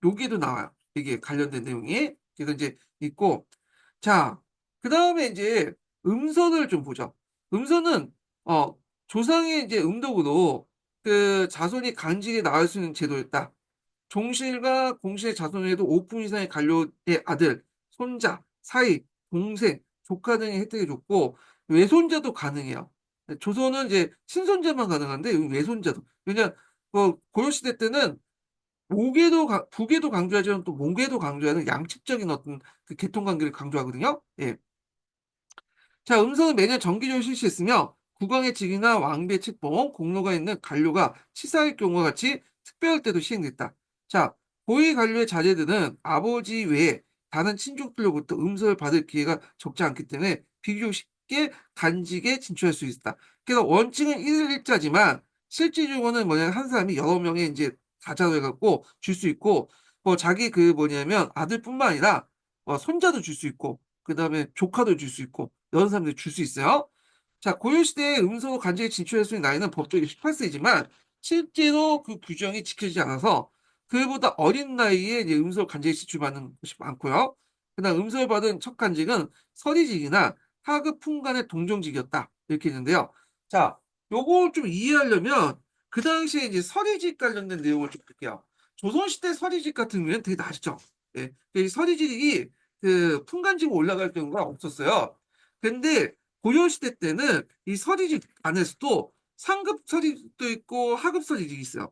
여기도 나와요. 이게 관련된 내용이. 그래서 이제 있고, 자, 그 다음에 이제 음선을 좀 보죠. 음선은, 조상의 이제 음덕으로 그 자손이 간직에 나올 수 있는 제도였다. 종실과 공실의 자손에도 5품 이상의 관료의 아들, 손자, 사위, 동생, 조카 등의 혜택을 줬고, 외손자도 가능해요. 조선은 이제 친손자만 가능한데, 여기 외손자도. 왜냐, 고려시대 때는 부계도 강조하지만 또 모계도 강조하는 양측적인 어떤 그 계통관계를 강조하거든요. 예. 자, 음성은 매년 정기적으로 실시했으며 국왕의 직이나 왕비의 책봉, 공로가 있는 관료가 치사할 경우와 같이 특별할 때도 시행됐다. 자, 고위 관료의 자제들은 아버지 외에 다른 친족들로부터 음서를 받을 기회가 적지 않기 때문에 비교적 쉽게 간직에 진출할 수 있다. 그래서 원칙은 1일자지만 실질적으로는 뭐냐면 한 사람이 여러 명의 이제 다자로 해갖고 줄 수 있고 뭐 자기 그 뭐냐면 아들뿐만 아니라 손자도 줄 수 있고 그 다음에 조카도 줄 수 있고 여러 사람들이 줄 수 있어요. 자, 고려시대에 음소 간직에 진출할 수 있는 나이는 법적으로 18세이지만 실제로 그 규정이 지켜지지 않아서 그보다 어린 나이에 이제 음소 간직에 진출받는 것이 많고요. 그다음 음소를 받은 첫 간직은 서리직이나 하급 품간의 동정직이었다. 이렇게 있는데요. 자, 요걸 좀 이해하려면 그 당시에 이제 서리직 관련된 내용을 좀 볼게요. 조선시대 서리직 같은 경우에는 되게 낮죠. 예. 이 서리직이 그 품간직으로 올라갈 경우가 없었어요. 근데 고려시대 때는 이 서리직 안에서도 상급 서리직도 있고 하급 서리직이 있어요.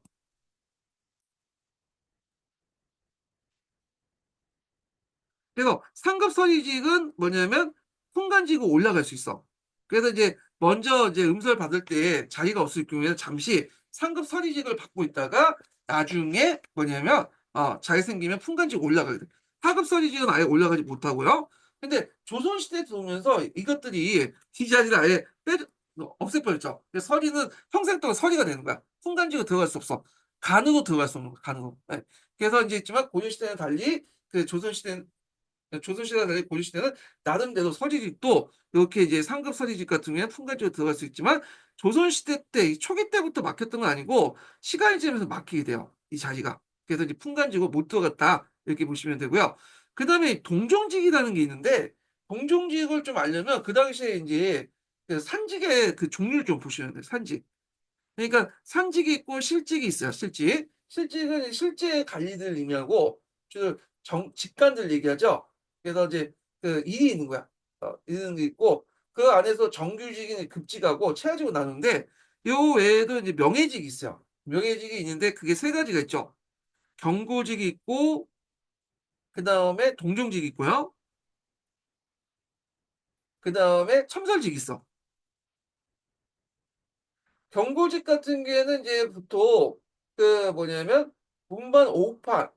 그래서 상급 서리직은 뭐냐면 품간직으로 올라갈 수 있어. 그래서 이제 먼저 이제 음서를 받을 때 자리가 없을 경우에는 잠시 상급 서리직을 받고 있다가 나중에 뭐냐면 자리 생기면 품간직 올라가게 돼. 하급 서리직은 아예 올라가지 못하고요. 근데 조선시대 들어오면서 이것들이 이 자리를 아예 없애버렸죠. 그래서 서리는 평생 동안 서리가 되는 거야. 품간직으로 들어갈 수 없어. 간으로 들어갈 수 없는 거야. 간으로. 네. 그래서 이제 있지만 고려시대는 달리 그 조선시대나 달리 고려시대는 나름대로 서리직도 이렇게 이제 상급 서리직 같은 경우에 품간직으로 들어갈 수 있지만 조선시대 때 이 초기 때부터 막혔던 건 아니고 시간이 지나면서 막히게 돼요. 이 자리가. 그래서 이제 품간직으로 못 들어갔다 이렇게 보시면 되고요. 그 다음에 동정직이라는 게 있는데 동정직을 좀 알려면 그 당시에 이제 그 산직의 그 종류를 좀 보시면 돼요. 산직. 그러니까 상직이 있고 실직이 있어요. 실직. 실직은 실제 관리들 의미하고 주 직관들 얘기하죠. 그래서 이제 그 일이 있는 거야. 이런 게 있고 그 안에서 정규직이 급직하고 최하직으로 나누는데 요 외에도 이제 명예직이 있어요. 명예직이 있는데 그게 세 가지가 있죠. 경고직이 있고 그 다음에 동정직이 있고요. 그 다음에 첨설직이 있어. 경고직 같은 경우에는 이제 보통 그 뭐냐면 문반 5판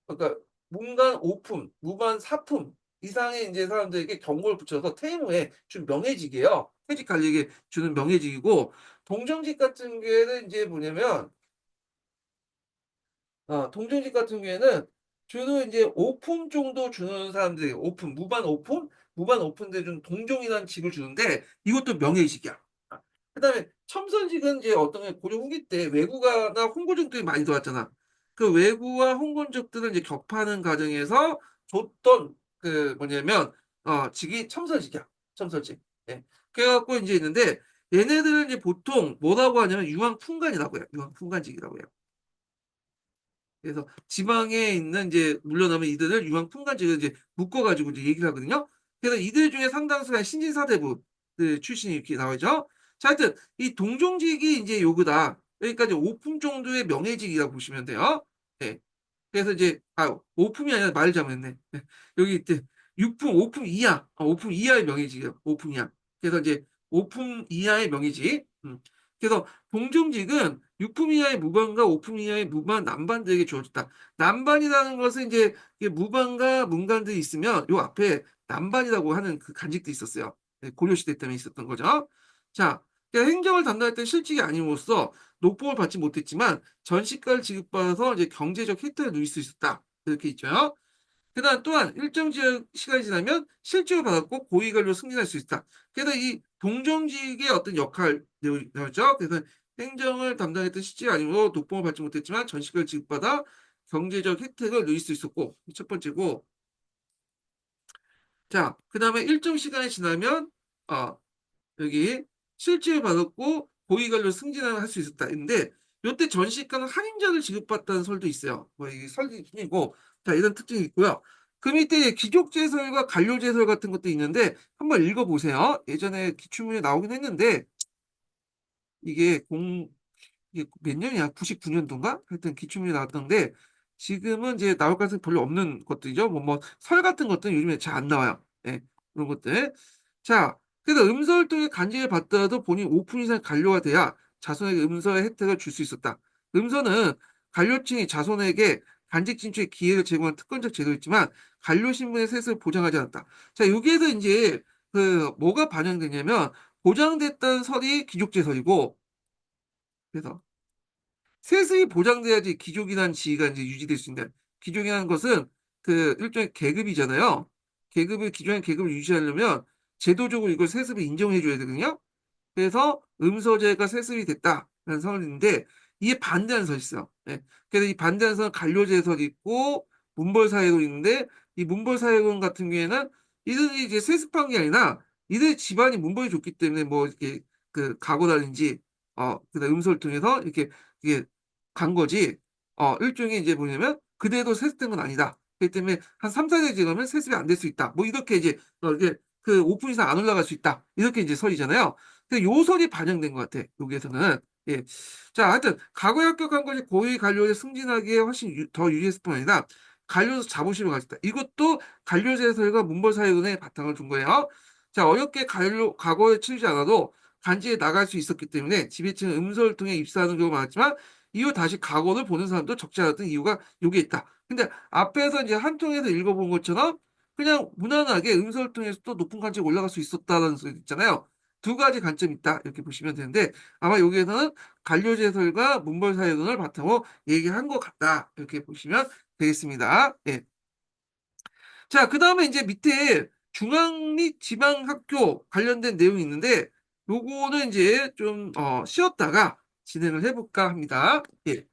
그러니까 문간 5품, 무반 4품 이상의 이제 사람들에게 경고를 붙여서 퇴임 후에 준 명예직이에요. 퇴직 관리에게 주는 명예직이고 동정직 같은 경우에는 이제 뭐냐면 동정직 같은 경우에는 주로 이제 5품 정도 주는 사람들이 5품, 무반 5품 대준 동정이라는 직을 주는데 이것도 명예직이야. 그다음에 첨선직은 이제 어떤 게 고려 후기 때 외구가나 홍고적들이 많이 들어왔잖아. 그 외구와 홍건적들을 이제 격파하는 과정에서 줬던 그 뭐냐면 직이 첨선직이야. 첨선직. 예. 그래갖고 이제 있는데 얘네들은 이제 보통 뭐라고 하냐면 유황품관이라고 해요. 유황품관직이라고 해요. 그래서 지방에 있는 이제 물러나면 이들을 유황풍간지를 이제 묶어가지고 이제 얘기를 하거든요. 그래서 이들 중에 상당수가 신진사대부 출신이 이렇게 나오죠. 자, 하여튼 이 동종직이 이제 요거다. 그러니까 이제 5품 정도의 명예직이라고 보시면 돼요. 네. 그래서 이제 5품이 아니라 말 잘못했네. 여기 있대. 6품, 5품 이하, 5품 이하의 명의직이에요. 5품 이하. 그래서 이제 5품 이하의 명의직. 그래서 동정직은 6품 이하의 무반과 5품 이하의 무반 남반들에게 주어졌다. 남반이라는 것은 이제 이게 무반과 문관들이 있으면 요 앞에 남반이라고 하는 그 간직도 있었어요. 네, 고려시대 때문에 있었던 거죠. 자, 그러니까 행정을 담당했던 실직이 아님으로써 녹봉을 받지 못했지만 전시가를 지급받아서 이제 경제적 혜택을 누릴 수 있었다. 이렇게 있죠. 그다음 또한 일정 시간이 지나면 실직을 받았고 고위관료 승진할 수 있다. 그래서 이 동정직의 어떤 역할이었죠. 그래서 행정을 담당했던 실직이 아니고 독봉을 받지 못했지만 전시가를 지급받아 경제적 혜택을 누릴 수 있었고 첫 번째고 자 그다음에 일정 시간이 지나면 어, 여기 실직을 받았고 고위관료 승진을 할 수 있었다. 근데 이때 전시가는 할인자를 지급받다는 설도 있어요. 뭐 이게 설이 뿐이고 자 이런 특징이 있고요. 그 밑에 기족제설과 관료제설 같은 것도 있는데 한번 읽어보세요. 예전에 기출문에 나오긴 했는데 이게 이게 몇 년이야? 99년도인가? 하여튼 기출문에 나왔던데 지금은 이제 나올 가능성이 별로 없는 것들이죠. 설 같은 것들은 요즘에 잘 안 나와요. 예, 그런 것들. 자, 그래서 음서활동에 간제를 받더라도 본인 5분 이상 관료가 돼야 자손에게 음서의 혜택을 줄 수 있었다. 음서는 관료층이 자손에게 간직 진출의 기회를 제공한 특권적 제도였지만 관료 신분의 세습을 보장하지 않았다. 자, 여기에서 이제 뭐가 반영되냐면 보장됐다는 설이 귀족제설이고 그래서 세습이 보장돼야지 귀족이라는 지위가 이제 유지될 수 있는. 귀족이라는 것은 그 일종의 계급이잖아요. 기존의 계급을 유지하려면 제도적으로 이걸 세습을 인정해줘야 되거든요. 그래서 음서제가 세습이 됐다라는 설인데 이게 반대하는 설이 있어요. 예. 그래서 이 반대하는 설은 관료제설이 있고 문벌사회도 있는데 이 문벌사회론 같은 경우에는 이들이 이제 세습한 게 아니라 이들 집안이 문벌이 좋기 때문에 뭐 이렇게 그 가고다든지 그다음 음서를 통해서 이렇게 이게 간 거지. 일종의 이제 뭐냐면 그대도 세습된 건 아니다. 그렇기 때문에 한 3, 4대 지나면 세습이 안 될 수 있다. 뭐 이렇게 이제 이게 그 5분 이상 안 올라갈 수 있다. 이렇게 이제 설이잖아요. 근데 요설이 반영된 것 같아. 여기에서는. 예. 자, 하여튼 과거에 합격한 것이 고위 관료에 승진하기에 훨씬 더 유리했을 뿐 아니라 관료에서 자부심을 가졌다. 이것도 관료제설과 문벌사회론에 바탕을 둔 거예요. 자, 어렵게 과거에 치르지 않아도 간지에 나갈 수 있었기 때문에 지배층은 음서를 통해 입사하는 경우가 많았지만 이후 다시 과거를 보는 사람도 적지 않았던 이유가 여기에 있다. 근데 앞에서 이제 한 통에서 읽어본 것처럼 그냥 무난하게 음서를 통해서 또 높은 간지에 올라갈 수 있었다는 소리 있잖아요. 두 가지 관점이 있다. 이렇게 보시면 되는데 아마 여기에서는 관료제설과 문벌사회론을 바탕으로 얘기한 것 같다. 이렇게 보시면 되겠습니다. 예. 자, 그 다음에 이제 밑에 중앙 및 지방학교 관련된 내용이 있는데 요거는 이제 좀 쉬었다가 진행을 해볼까 합니다. 예.